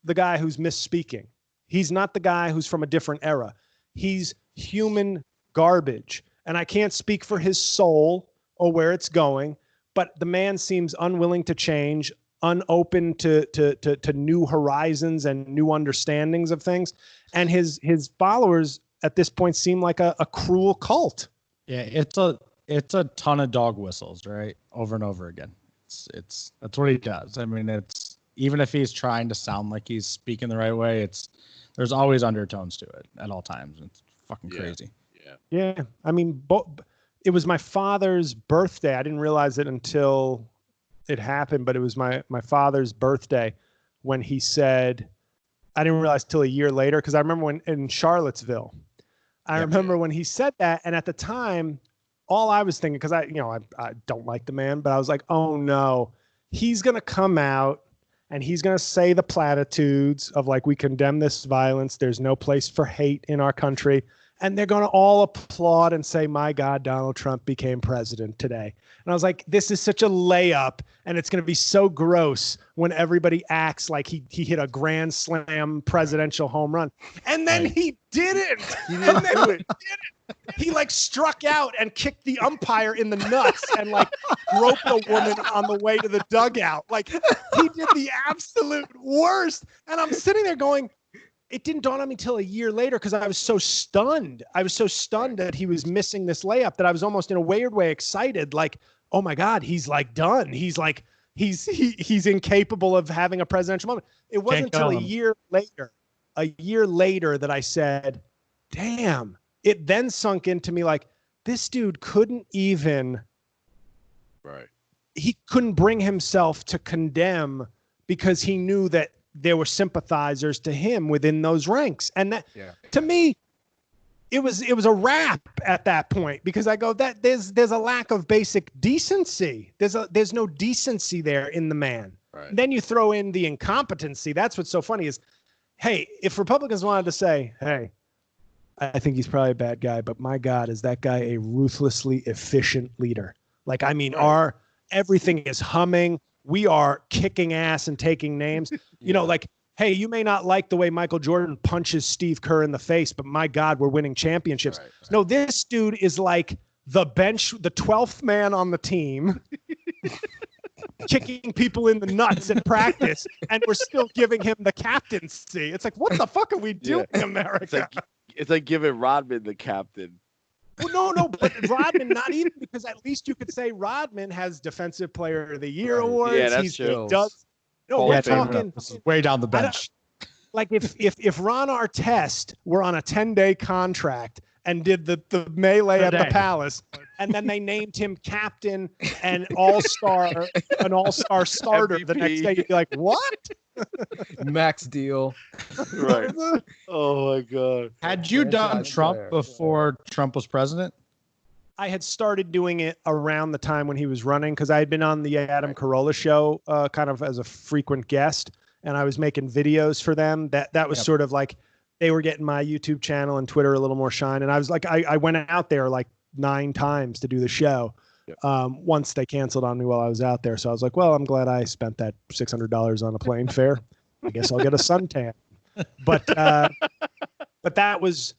the guy who's misspeaking. He's not the guy who's from a different era. He's human garbage. And I can't speak for his soul or where it's going, but the man seems unwilling to change, unopen to new horizons and new understandings of things. And his followers at this point seem like a cruel cult. Yeah, it's a ton of dog whistles, right? Over and over again. It's that's what he does. I mean, it's even if he's trying to sound like he's speaking the right way, there's always undertones to it at all times. It's fucking crazy. Yeah. I mean, it was my father's birthday. I didn't realize it until it happened, but it was my father's birthday when he said, I didn't realize till a year later, because I remember when in Charlottesville, I remember when he said that, and at the time, all I was thinking, because I don't like the man, but I was like, oh no, he's gonna come out and he's gonna say the platitudes of like, we condemn this violence. There's no place for hate in our country. And they're going to all applaud and say, my God, Donald Trump became president today. And I was like, this is such a layup. And it's going to be so gross when everybody acts like he hit a grand slam presidential home run. And then he didn't. He didn't do it. He like struck out and kicked the umpire in the nuts and like groped a woman on the way to the dugout. Like he did the absolute worst. And I'm sitting there going, it didn't dawn on me till a year later because I was so stunned. I was so stunned that he was missing this layup that I was almost in a weird way excited. Like, oh my God, he's like done. He's like, he's incapable of having a presidential moment. It wasn't until a year later that I said, damn. It then sunk into me like, this dude couldn't even, he couldn't bring himself to condemn because he knew that there were sympathizers to him within those ranks. And that, to me, it was a wrap at that point, because I go, that there's a lack of basic decency. There's no decency there in the man. Right. Then you throw in the incompetency. That's what's so funny is, hey, if Republicans wanted to say, hey, I think he's probably a bad guy, but my God, is that guy a ruthlessly efficient leader? Like, I mean, everything is humming. We are kicking ass and taking names. You know, like, hey, you may not like the way Michael Jordan punches Steve Kerr in the face, but my God, we're winning championships. Right. No, this dude is like the bench, the 12th man on the team, kicking people in the nuts at practice, and we're still giving him the captaincy. It's like, what the fuck are we doing, America? It's like giving Rodman the captain. Well, no, but Rodman, not even, because at least you could say Rodman has Defensive Player of the Year awards. Yeah, that's true. He does. No, we're talking way down the bench. Like if Ron Artest were on a 10-day contract and did the melee at the Palace, and then they named him captain and an all-star starter MVP. The next day, you'd be like, what? Max deal. Right. Oh my God. Had you done Trump before Trump was president? I had started doing it around the time when he was running, because I had been on the Adam Carolla show kind of as a frequent guest, and I was making videos for them. That was sort of like they were getting my YouTube channel and Twitter a little more shine. And I was like, I went out there like 9 times to do the show. Yep. Once they canceled on me while I was out there. So I was like, well, I'm glad I spent that $600 on a plane fare. I guess I'll get a suntan. But that was,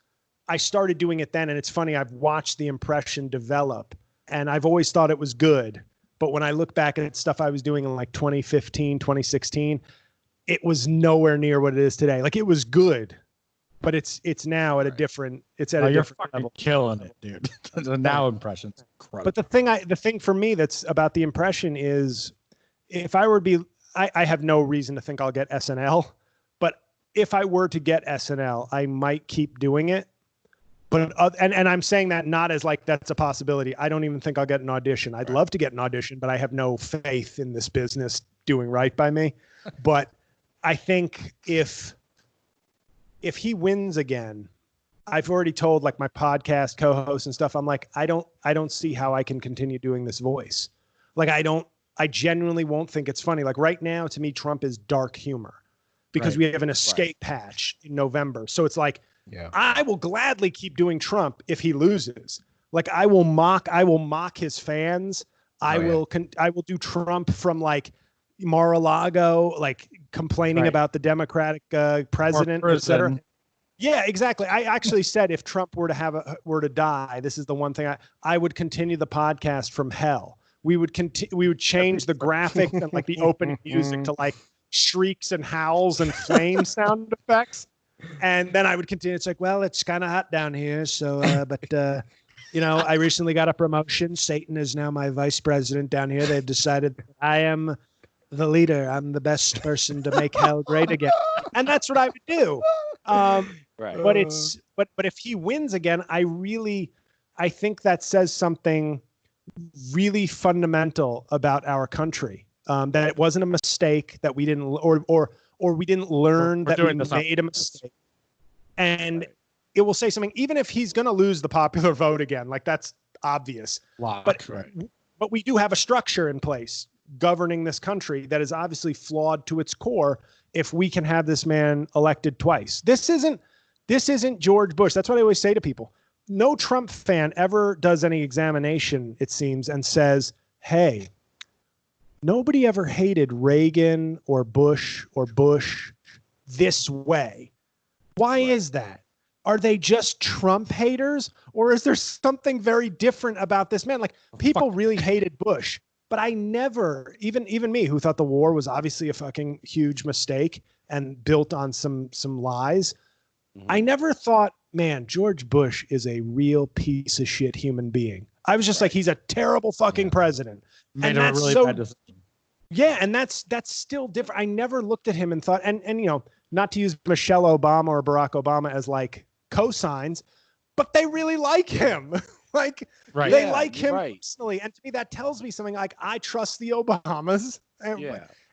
I started doing it then. And it's funny, I've watched the impression develop and I've always thought it was good. But when I look back at stuff I was doing in like 2015, 2016, it was nowhere near what it is today. Like it was good, but it's now at a different, it's at a different level. Killing it, dude. The now impressions. But the thing for me that's about the impression is if I were to be, I have no reason to think I'll get SNL, but if I were to get SNL, I might keep doing it. But and I'm saying that not as like that's a possibility. I don't even think I'll get an audition. I'd love to get an audition, but I have no faith in this business doing right by me. But I think if he wins again, I've already told like my podcast co-hosts and stuff, I'm like, I don't see how I can continue doing this voice. Like I genuinely won't think it's funny. Like right now, to me, Trump is dark humor because we have an escape patch in November. So it's like, I will gladly keep doing Trump if he loses. Like I will mock his fans. I will do Trump from like Mar-a-Lago, like complaining about the Democratic president, etc. Yeah, exactly. I actually said if Trump were to die, this is the one thing I would continue the podcast from hell. We would change the graphic and like the opening music to like shrieks and howls and flame sound effects. And then I would continue. It's like, well, it's kind of hot down here. So, I recently got a promotion. Satan is now my vice president down here. They've decided I am the leader. I'm the best person to make hell great again. And that's what I would do. But if he wins again, I think that says something really fundamental about our country. That it wasn't a mistake, that we didn't, or we didn't learn that we made a mistake. And it will say something, even if he's going to lose the popular vote again, like that's obvious. But we do have a structure in place governing this country that is obviously flawed to its core if we can have this man elected twice. This isn't George Bush. That's what I always say to people. No Trump fan ever does any examination, it seems, and says, hey, nobody ever hated Reagan or Bush this way. Why is that? Are they just Trump haters, or is there something very different about this man? Like people really hated Bush, but I never, even me who thought the war was obviously a fucking huge mistake and built on some lies. I never thought, man, George Bush is a real piece of shit human being. I was just like, he's a terrible fucking president. Made a really bad decision. Yeah, and that's still different. I never looked at him and thought, and not to use Michelle Obama or Barack Obama as like cosigns, but they really like him. Like they like him personally. And to me, that tells me something like I trust the Obamas.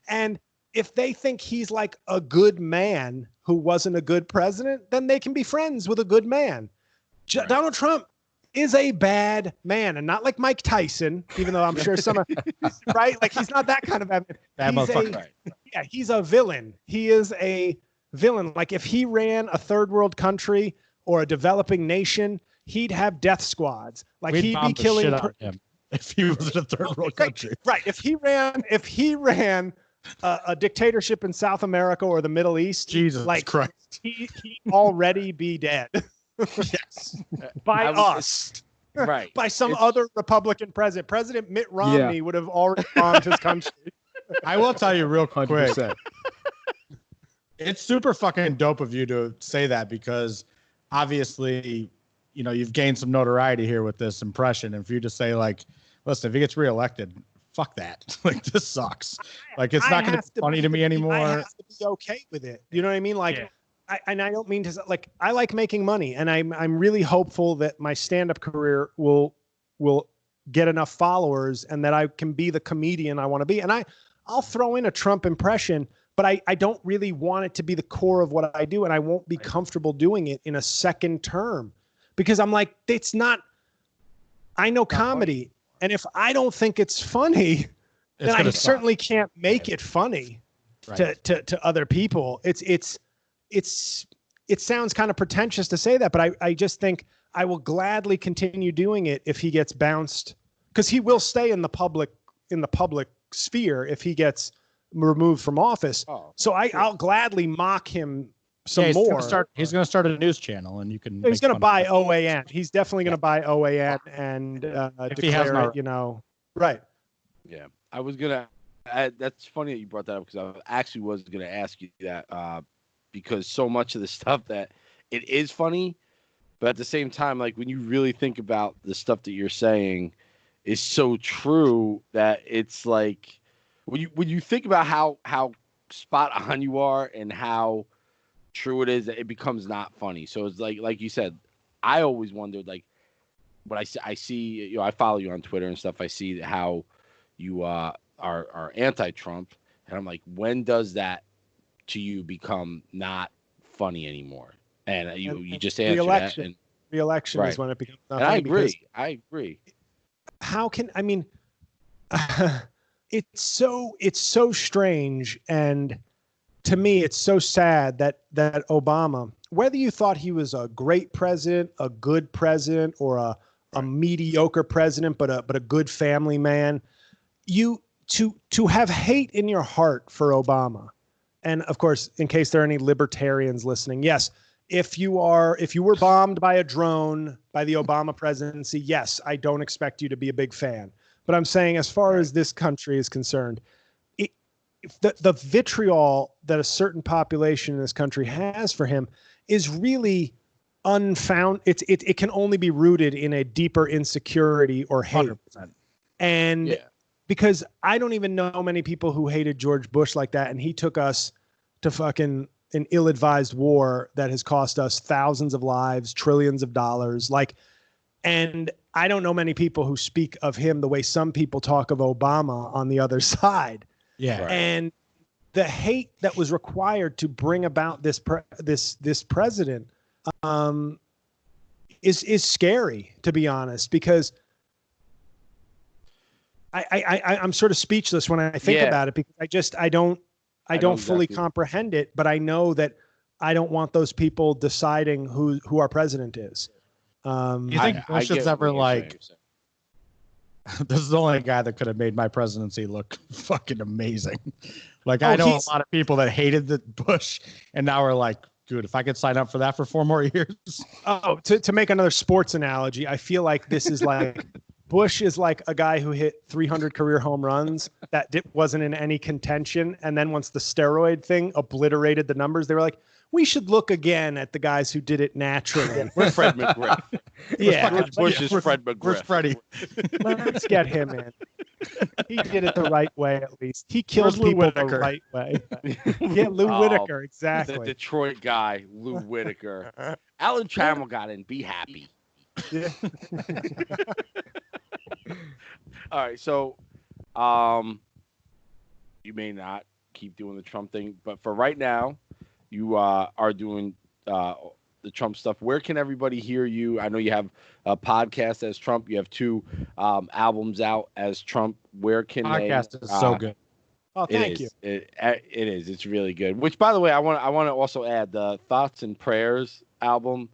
And if they think he's like a good man who wasn't a good president, then they can be friends with a good man. Donald Trump is a bad man, and not like Mike Tyson, even though I'm sure some right? Like he's not that kind of bad man. He's a villain. He is a villain. Like if he ran a third world country or a developing nation, he'd have death squads. Like he'd be killing him if he was in a third world country. Right. If he ran a dictatorship in South America or the Middle East, Jesus Christ, he'd already be dead. Yes, by us, right? By some other Republican president. President Mitt Romney would have already bombed his country. I will tell you real quick. 100%. It's super fucking dope of you to say that because obviously, you've gained some notoriety here with this impression. And for you to say like, listen, if he gets reelected, fuck that. Like this sucks. Like it's not going to be funny to me anymore. I have to be okay with it. You know what I mean? Like. I don't mean to like, I like making money and I'm really hopeful that my stand-up career will get enough followers and that I can be the comedian I want to be. And I'll throw in a Trump impression, but I don't really want it to be the core of what I do. And I won't be comfortable doing it in a second term because I'm like, I know comedy. And if I don't think it's funny, then I certainly can't make it funny to other people. it sounds kind of pretentious to say that, but I just think I will gladly continue doing it if he gets bounced, because he will stay in the public sphere if he gets removed from office. So I'll gladly mock him some more. He's going to start a news channel, and you can. He's going to buy OAN. He's definitely going to buy OAN and declare it. You know, right? Yeah, I was gonna. That's funny that you brought that up, because I actually was gonna ask you that because so much of the stuff that it is funny, but at the same time, like when you really think about the stuff that you're saying, is so true that it's like when you think about how spot on you are and how true it is, that it becomes not funny. So it's like you said, I always wondered, like, when I see, you know, I follow you on Twitter and stuff, I see how you are anti-Trump, and I'm like, when does that to you become not funny anymore? And you just answered that. And re-election is when it becomes not funny. And I agree. How can, I mean, it's so strange, and to me it's so sad that Obama, whether you thought he was a great president, a good president, or a mediocre president but a good family man, to have hate in your heart for Obama. And of course, in case there are any libertarians listening, yes, if you were bombed by a drone by the Obama presidency, yes, I don't expect you to be a big fan. But I'm saying, as far as this country is concerned, the vitriol that a certain population in this country has for him is really unfound. It can only be rooted in a deeper insecurity or hate. 100%. And because I don't even know many people who hated George Bush like that, and he took us to fucking an ill-advised war that has cost us thousands of lives, trillions of dollars. Like, and I don't know many people who speak of him the way some people talk of Obama on the other side. Yeah. Right. And the hate that was required to bring about this president is scary, to be honest, because I'm sort of speechless when I think about it, because I don't fully comprehend it, but I know that I don't want those people deciding who our president is. You think Bush is ever like, this is the only guy that could have made my presidency look fucking amazing. Like, I know a lot of people that hated the Bush, and now are like, dude, if I could sign up for that for 4 more years. Oh, to make another sports analogy, I feel like this is like Bush is like a guy who hit 300 career home runs that wasn't in any contention. And then once the steroid thing obliterated the numbers, they were like, we should look again at the guys who did it naturally. We're Fred McGriff. Yeah. Bush is Fred McGriff. Where's Freddie? Let's get him in. He did it the right way, at least. He killed people the right way. Yeah, Lou Whitaker, exactly. The Detroit guy, Lou Whitaker. Alan Trammell got in. Be happy. Yeah. All right, so you may not keep doing the Trump thing, but for right now, you are doing the Trump stuff. Where can everybody hear you? I know you have a podcast as Trump. You have 2 albums out as Trump. Where can podcast is so good. Oh, thank you. It is. It's really good. Which, by the way, I want to also add the Thoughts and Prayers album.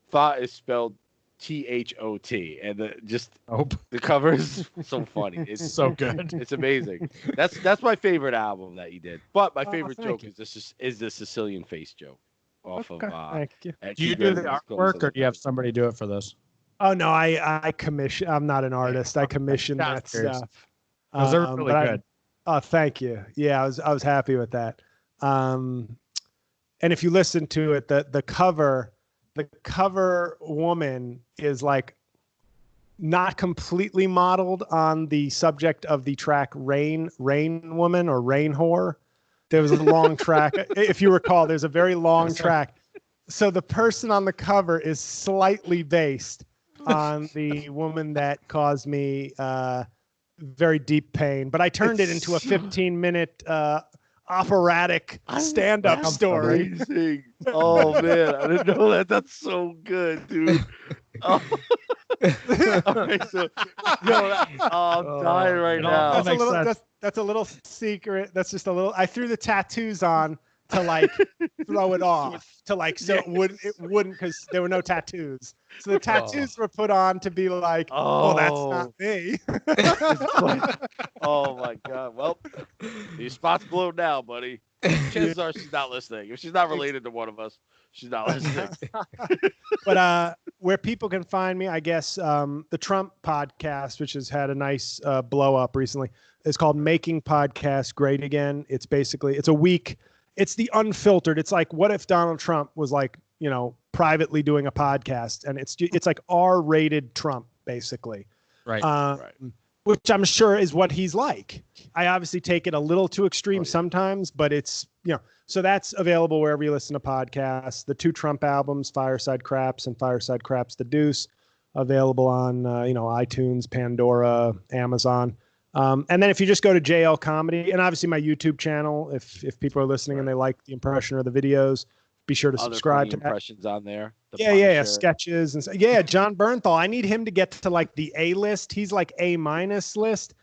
Thought is spelled THOT, and the cover is so funny. It's so good. It's amazing. That's my favorite album that he did. But my favorite joke is the Sicilian face joke off of. Thank you. Do you do the artwork, or do you have somebody do it for this? Oh no, I commission. I'm not an artist. I commission that stuff. Those are really good. Oh, thank you. Yeah, I was happy with that. And if you listen to it, the cover woman is like not completely modeled on the subject of the track Rain Woman or Rain Whore. There was a long track. If you recall, there's a very long track. So the person on the cover is slightly based on the woman that caused me very deep pain, but I turned it into a 15-minute operatic stand-up story. Amazing. Oh man, I didn't know that. That's so good, dude. Oh. All right, so, I'm dying right now. That's a little secret. That's just a little. I threw the tattoos on to like throw it off to like so it wouldn't because there were no tattoos. So the tattoos were put on to be like, oh, that's not me. Oh my God. Well, your spot's blown now, buddy. Chances are she's not listening. If she's not related to one of us, she's not listening. But where people can find me, I guess the Trump podcast, which has had a nice blow up recently, is called Making Podcasts Great Again. It's basically it's a week. It's the unfiltered. It's like, what if Donald Trump was like, privately doing a podcast, and it's like R-rated Trump basically. Right. Right. Which I'm sure is what he's like. I obviously take it a little too extreme sometimes, but it's, so that's available wherever you listen to podcasts. The 2 Trump albums, Fireside Craps and Fireside Craps The Deuce, available on, iTunes, Pandora, Amazon. And then if you just go to JL Comedy, and obviously my YouTube channel, if people are listening and they like the impression or the videos, be sure to subscribe to that. Impressions on there. Yeah, sketches and John Bernthal. I need him to get to like the A list. He's like A- list.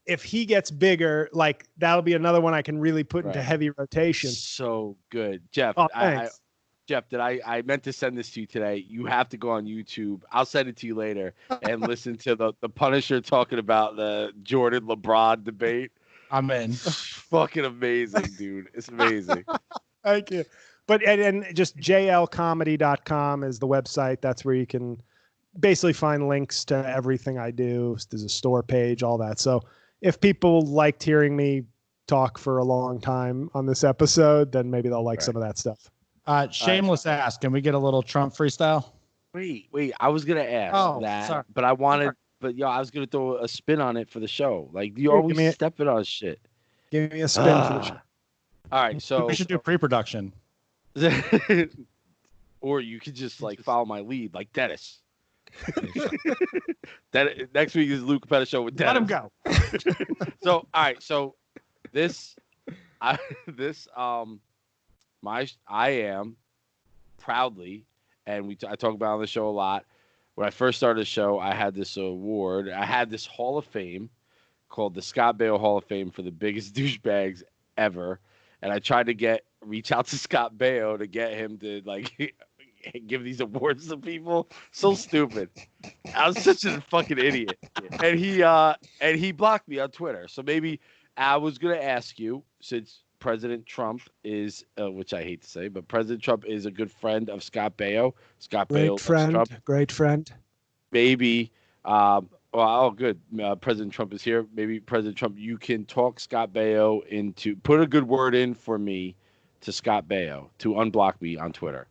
If he gets bigger, like that'll be another one I can really put into heavy rotation. So good, Jeff. Oh, thanks. Jeff, I meant to send this to you today. You have to go on YouTube. I'll send it to you later and listen to the Punisher talking about the Jordan LeBron debate. I'm in. Fucking amazing, dude. It's amazing. Thank you. But and just jlcomedy.com is the website. That's where you can basically find links to everything I do. There's a store page, all that. So if people liked hearing me talk for a long time on this episode, then maybe they'll like some of that stuff. Shameless ask. Can we get a little Trump freestyle? Wait. I was gonna ask that, sorry. but I wanted, I was gonna throw a spin on it for the show. Like you always stepping on shit. Give me a spin for the show. All right, so we should do pre-production. Or you could just like follow my lead, like Dennis. Next week is Luke Capetta show with Dennis. Let him go. So all right, so I am proudly, and I talk about it on the show a lot. When I first started the show, I had this award. I had this Hall of Fame called the Scott Baio Hall of Fame for the biggest douchebags ever. And I tried to reach out to Scott Baio to get him to like give these awards to people. So stupid. I was such a fucking idiot. And he blocked me on Twitter. So maybe I was gonna ask you, since President Trump is, which I hate to say, but President Trump is a good friend of Scott Baio. Scott Baio, great friend. Maybe, good. President Trump is here. Maybe President Trump, you can talk Scott Baio into put a good word in for me to Scott Baio to unblock me on Twitter.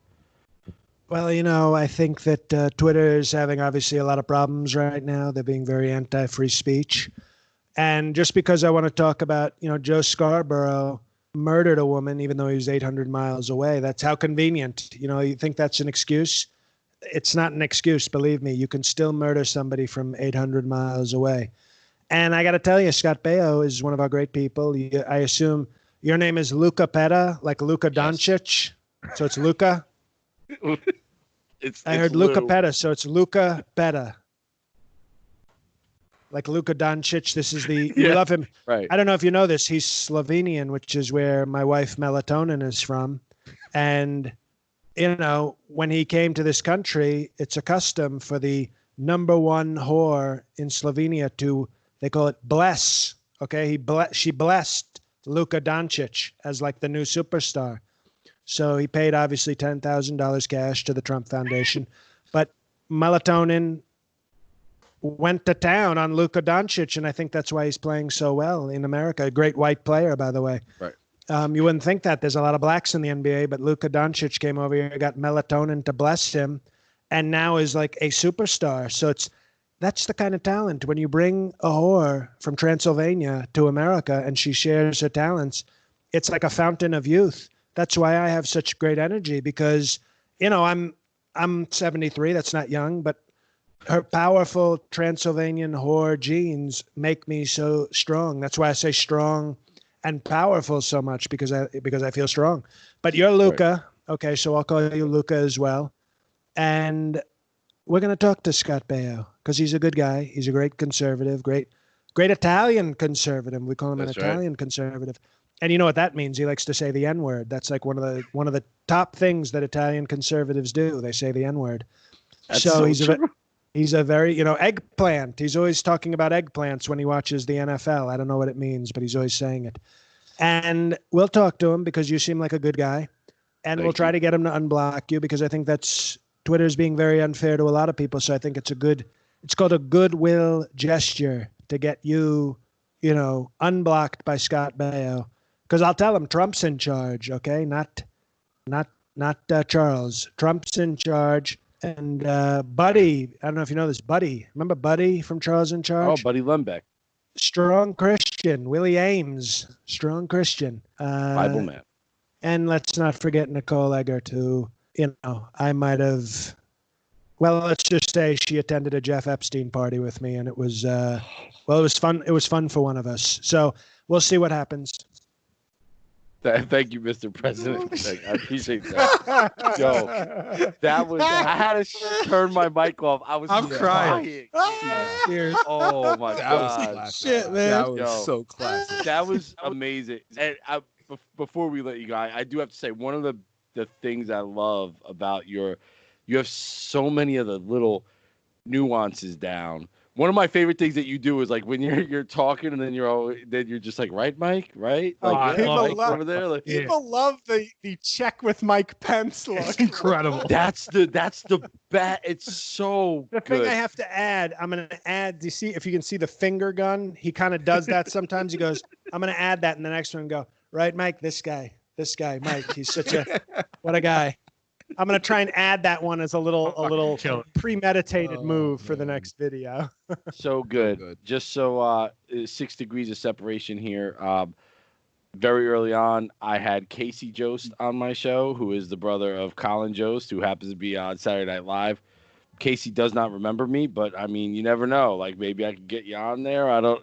Well, I think that Twitter is having obviously a lot of problems right now. They're being very anti-free speech. And just because I want to talk about, Joe Scarborough murdered a woman, even though he was 800 miles away. That's how convenient. You think that's an excuse? It's not an excuse, believe me. You can still murder somebody from 800 miles away. And I got to tell you, Scott Baio is one of our great people. I assume your name is Luca Petta, like Luka Doncic. So it's Luca? I heard Luca Petta, so it's Luca Petta. Like Luka Doncic, this is we love him. Right. I don't know if you know this. He's Slovenian, which is where my wife Melatonin is from. And, when he came to this country, it's a custom for the number one whore in Slovenia they call it bless. Okay. She blessed Luka Doncic as like the new superstar. So he paid obviously $10,000 cash to the Trump Foundation, but Melatonin went to town on Luka Doncic, and I think that's why he's playing so well in America. A great white player, by the way. Right. You wouldn't think that. There's a lot of blacks in the NBA, but Luka Doncic came over here, got Melatonin to bless him, and now is like a superstar. So that's the kind of talent. When you bring a whore from Transylvania to America and she shares her talents, it's like a fountain of youth. That's why I have such great energy because, I'm 73. That's not young, but her powerful Transylvanian whore genes make me so strong. That's why I say strong and powerful so much because I feel strong. But you're Luca. Right. Okay, so I'll call you Luca as well. And we're going to talk to Scott Baio because he's a good guy. He's a great conservative, great Italian conservative. We call him an Italian conservative. And you know what that means? He likes to say the N-word. That's like one of the top things that Italian conservatives do. They say the N-word. So he's a very, eggplant. He's always talking about eggplants when he watches the NFL. I don't know what it means, but he's always saying it. And we'll talk to him because you seem like a good guy. And we'll try to get him to unblock you because I think Twitter's being very unfair to a lot of people. So I think it's called a goodwill gesture to get you, unblocked by Scott Baio. Because I'll tell him Trump's in charge, okay? Not Charles. Trump's in charge. And Buddy, I don't know if you know this, Buddy. Remember Buddy from Charles in Charge? Oh, Buddy Lembeck. Strong Christian. Willie Ames, strong Christian. Bible man. And let's not forget Nicole Eggert, who, I might have, let's just say she attended a Jeff Epstein party with me, and it was, it was fun. It was fun for one of us. So we'll see what happens. Thank you, Mr. President. I appreciate that. Yo, that was. I had to turn my mic off. I'm crying. Cheers. Oh my God! Was shit, man. That was so classic. That was amazing. And before we let you go, I do have to say one of the things I love about you have so many of the little nuances down. One of my favorite things that you do is like when you're talking and then you're just like, right, Mike, right? Like people love, over there. Like, people love the check with Mike Pence look. It's incredible. That's the bet. It's so the good. thing I have to add. I'm gonna add. Do you see if you can see the finger gun? He kind of does that sometimes. He goes, I'm gonna add that in the next one and go, right, Mike, this guy, Mike. He's such what a guy. I'm gonna try and add that one as a little premeditated move for the next video. So good. Just so 6 degrees of separation here. Very early on, I had Casey Jost on my show, who is the brother of Colin Jost, who happens to be on Saturday Night Live. Casey does not remember me, but I mean, you never know. Like maybe I could get you on there. I don't,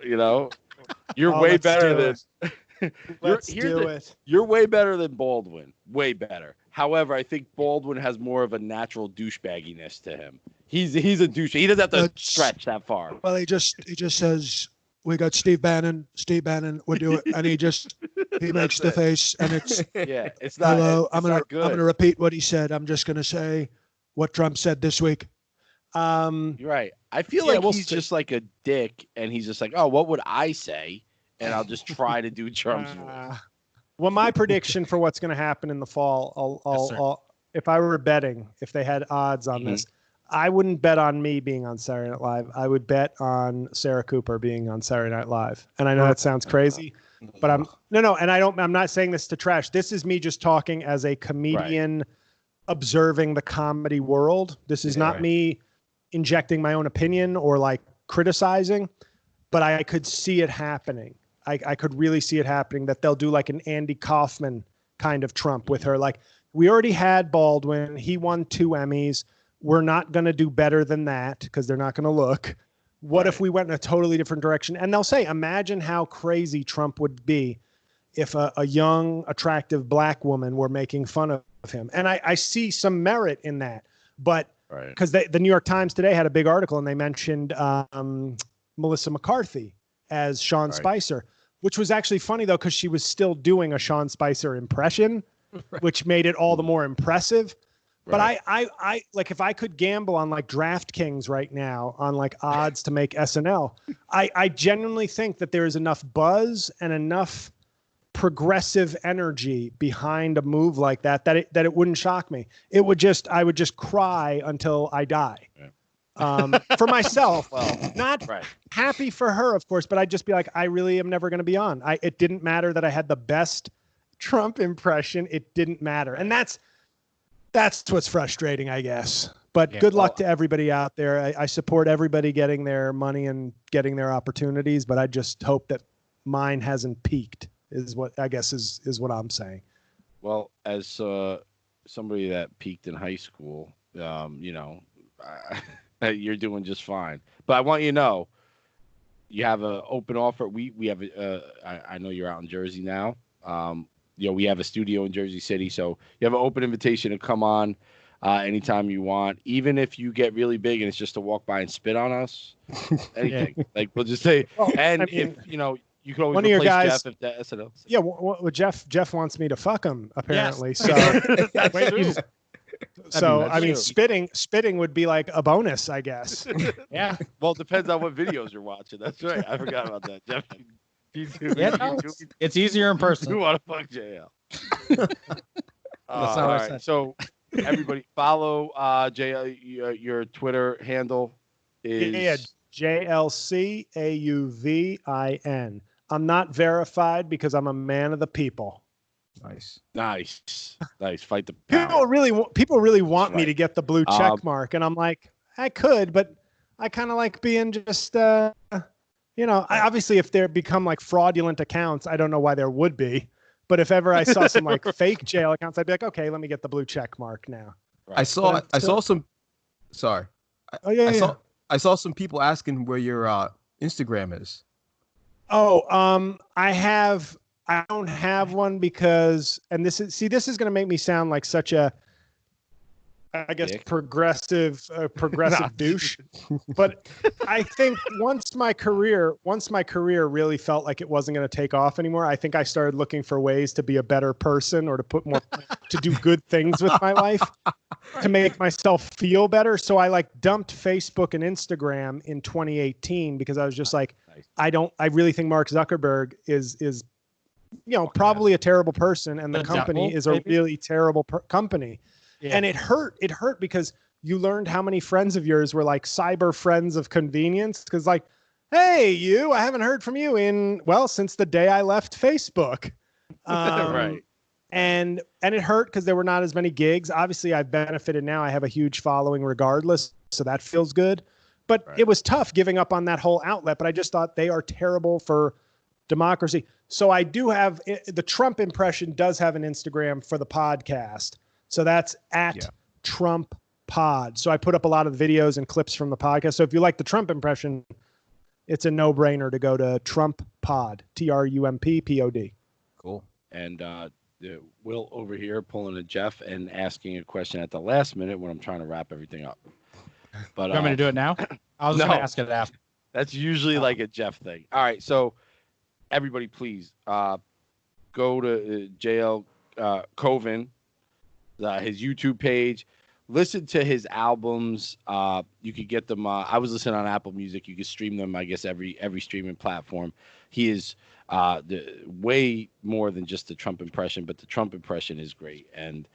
You're way better than. You're way better than Baldwin. Way better. However, I think Baldwin has more of a natural douchebagginess to him. He's a douche. He doesn't have to stretch that far. Well, he just says, "We got Steve Bannon. We'll do it," and he makes the face, and it's it's not. Hello, I'm gonna repeat what he said. I'm just gonna say what Trump said this week. You're right. I feel like he's just like a dick, and he's just like, oh, what would I say? And I'll just try to do Trump's voice. Well, my prediction for what's going to happen in the fall, I'll if I were betting, if they had odds on this, I wouldn't bet on me being on Saturday Night Live. I would bet on Sarah Cooper being on Saturday Night Live. And I know that sounds crazy, but I'm not saying this to trash. This is me just talking as a comedian observing the comedy world. This is not me injecting my own opinion or like criticizing, but I could see it happening. I could really see it happening that they'll do like an Andy Kaufman kind of Trump with her. Like we already had Baldwin. He won 2 Emmys. We're not going to do better than that because they're not going to look. What if we went in a totally different direction? And they'll say, imagine how crazy Trump would be if a young, attractive black woman were making fun of him. And I see some merit in that. But because the New York Times today had a big article and they mentioned Melissa McCarthy as Sean Spicer, which was actually funny though, because she was still doing a Sean Spicer impression, which made it all the more impressive. But I like if I could gamble on like DraftKings right now on like odds to make SNL, I genuinely think that there is enough buzz and enough progressive energy behind a move like that it wouldn't shock me. I would just cry until I die. For myself, not happy for her, of course, but I'd just be like, I really am never going to be on. It didn't matter that I had the best Trump impression. It didn't matter. And that's what's frustrating, I guess. But good luck to everybody out there. I support everybody getting their money and getting their opportunities, but I just hope that mine hasn't peaked is what I guess is what I'm saying. Well, as somebody that peaked in high school, you're doing just fine. But I want you to know, you have an open offer. We have I know you're out in Jersey now. We have a studio in Jersey City, so you have an open invitation to come on anytime you want. Even if you get really big and it's just to walk by and spit on us, anything. Like we'll just say. If You can always one of your replace guys. Jeff if that SNL. Yeah, well, Jeff wants me to fuck him apparently. Yes. So That's wait, true. so That's I mean, true. spitting would be like a bonus, I guess. Yeah. Well, it depends on what videos you're watching. That's right. I forgot about that, Jeff. You do. Yeah, you no, do- it's easier in You person. want to fuck JL. That's not all what I right. said. So everybody follow JL. Your Twitter handle is JLCAUVIN. I'm not verified because I'm a man of the people. Nice. nice. Fight the People power. really want me right. to get the blue check mark, and I'm like, I could, but I kind of like being just, obviously if there become like fraudulent accounts, I don't know why there would be, but if ever I saw some like fake jail accounts, I'd be like, okay, let me get the blue check mark now. Right. I saw some. Sorry. Oh yeah, I saw some people asking where your Instagram is. Oh, I don't have one because, and this is going to make me sound like such a, I guess, Dick. progressive douche. But I think once my career really felt like it wasn't going to take off anymore, I think I started looking for ways to be a better person or to do good things with my life to make myself feel better. So I like dumped Facebook and Instagram in 2018 because I was just like, I really think Mark Zuckerberg is probably a terrible person, and the company is a really terrible company. Yeah. And it hurt because you learned how many friends of yours were like cyber friends of convenience. Cause like, hey, I haven't heard from you since the day I left Facebook. Right. And it hurt because there were not as many gigs. Obviously I've benefited now. I have a huge following regardless. So that feels good, but It was tough giving up on that whole outlet. But I just thought they are terrible for democracy. So I do have the Trump impression does have an Instagram for the podcast. So that's at Trump Pod. So I put up a lot of videos and clips from the podcast. So if you like the Trump impression, it's a no-brainer to go to Trump Pod, TRUMPPOD. Cool. And Will over here pulling a Jeff and asking a question at the last minute when I'm trying to wrap everything up. But You want me to do it now? I was going to ask it after. That's usually like a Jeff thing. All right, so everybody, please go to jlcovan, his YouTube page. Listen to his albums. You could get them. I was listening on Apple Music. You can stream them, I guess, every streaming platform. He is way more than just the Trump impression, but the Trump impression is great. And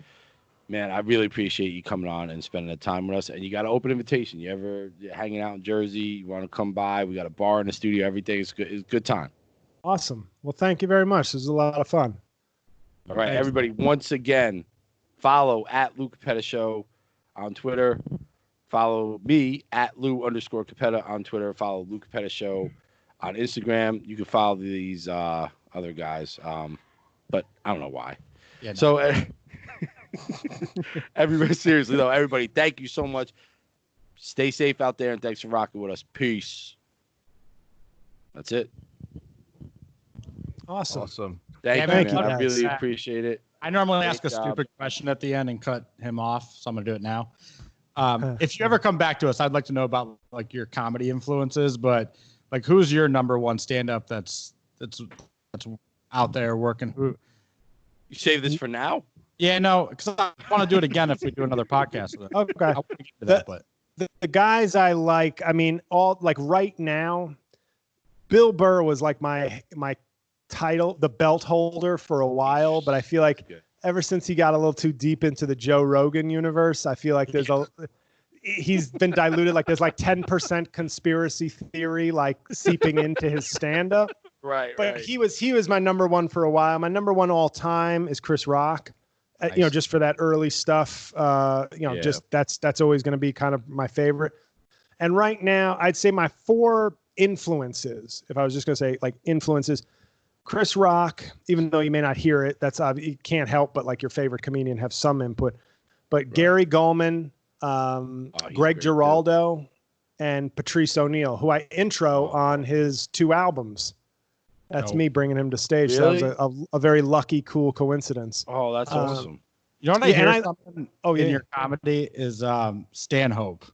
man, I really appreciate you coming on and spending the time with us. And you got an open invitation. You ever hanging out in Jersey, you want to come by? We got a bar in the studio. Everything is good. It's a good time. Awesome. Well, thank you very much. This was a lot of fun. All right, everybody. Once again, follow at Lou Capetta Show on Twitter. Follow me at Lou_Capetta on Twitter. Follow Lou Capetta Show on Instagram. You can follow these other guys, but I don't know why. Yeah, no. So, everybody, seriously though, everybody, thank you so much. Stay safe out there, and thanks for rocking with us. Peace. That's it. Awesome. Thank you. I really appreciate it. I normally ask a stupid question at the end and cut him off, so I'm gonna do it now. If you ever come back to us, I'd like to know about like your comedy influences, but like who's your number one stand-up that's out there working? Who? You save this for now? Yeah, no, because I want to do it again if we do another podcast with it. Okay. The guys I like, I mean, all like right now, Bill Burr was like my title, the belt holder for a while, but I feel like ever since he got a little too deep into the Joe Rogan universe, I feel like he's been diluted. Like there's like 10% conspiracy theory like seeping into his stand-up. Right. But he was my number one for a while. My number one all time is Chris Rock. Nice. Just for that early stuff, just that's always going to be kind of my favorite. And right now, I'd say my 4 influences, if I was just going to say like influences, Chris Rock, even though you may not hear it, that's you can't help but like your favorite comedian have some input. But right. Gary Goldman, Greg Giraldo, and Patrice O'Neill, who I intro on his 2 albums. That's me bringing him to stage. Really? So that was a very lucky, cool coincidence. Oh, that's awesome. You know what I hear something in your comedy is Stanhope.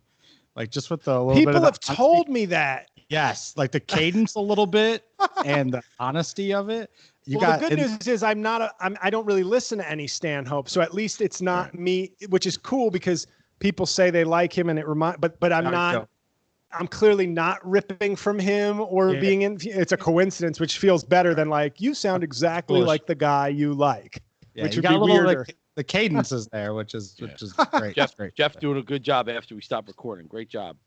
like just with the little People bit of have told me that. Yes, like the cadence a little bit and the honesty of it. The good news is I don't really listen to any Stanhope, so at least it's not me, which is cool because people say they like him and but I'm not. I'm clearly not ripping from him or being in. It's a coincidence, which feels better than like you sound exactly like the guy you like, which would be weirder. The cadence is there, which is great. Jeff doing a good job after we stop recording. Great job.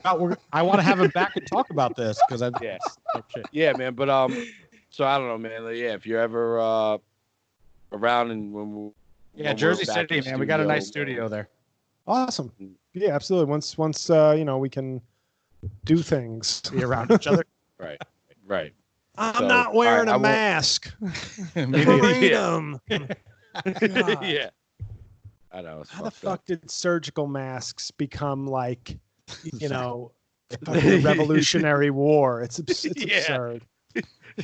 I want to have him back and talk about this because yeah, man. But so I don't know, man. Like, yeah, if you're ever around and when Jersey City, man, we got a nice studio there. Awesome. Yeah, absolutely. Once we can do things. Be around each other. Right. I'm not wearing a mask. Freedom. Yeah. I know. How the fuck did surgical masks become like, the Revolutionary War? It's absurd.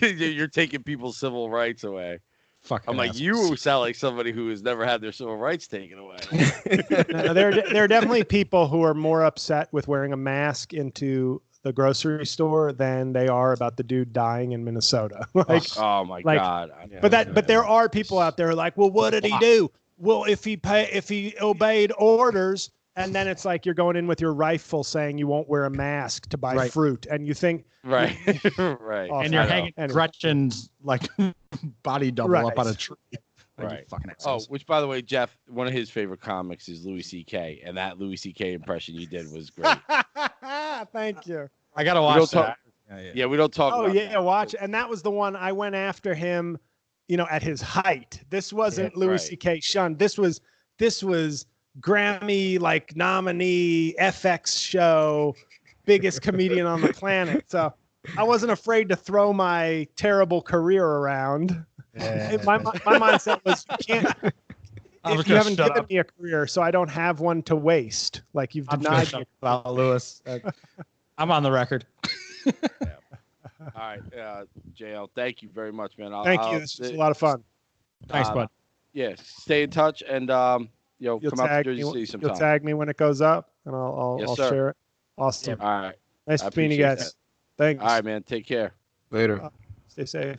You're taking people's civil rights away. I'm like, you sound like somebody who has never had their civil rights taken away. No, there are definitely people who are more upset with wearing a mask into the grocery store than they are about the dude dying in Minnesota. Oh my God. But there are people out there who are like, well, what did he do? Well, if he obeyed orders, and then it's like you're going in with your rifle saying you won't wear a mask to buy fruit, and you think right. And you're hanging Gretchen's like body double up on a tree. Right. Which by the way, Jeff, one of his favorite comics is Louis C.K. and that Louis C.K. impression you did was great. Thank you. I gotta watch that. Yeah, we don't talk. Oh about yeah, that. watch. And that was the one I went after him. At his height. This wasn't Louis C.K. Shun. This was Grammy like nominee FX show, biggest comedian on the planet. So I wasn't afraid to throw my terrible career around. Yeah. My mindset was you haven't given me a career, so I don't have one to waste. Like you've denied me. Lewis. I'm on the record. All right, JL, thank you very much, man. Thank you. This was a lot of fun. Thanks, bud. Yeah, stay in touch and come out to Jersey City sometime. You'll tag me when it goes up, and I'll share it. Awesome. All right. Nice meeting you guys. Thanks. All right, man. Take care. Later. Stay safe.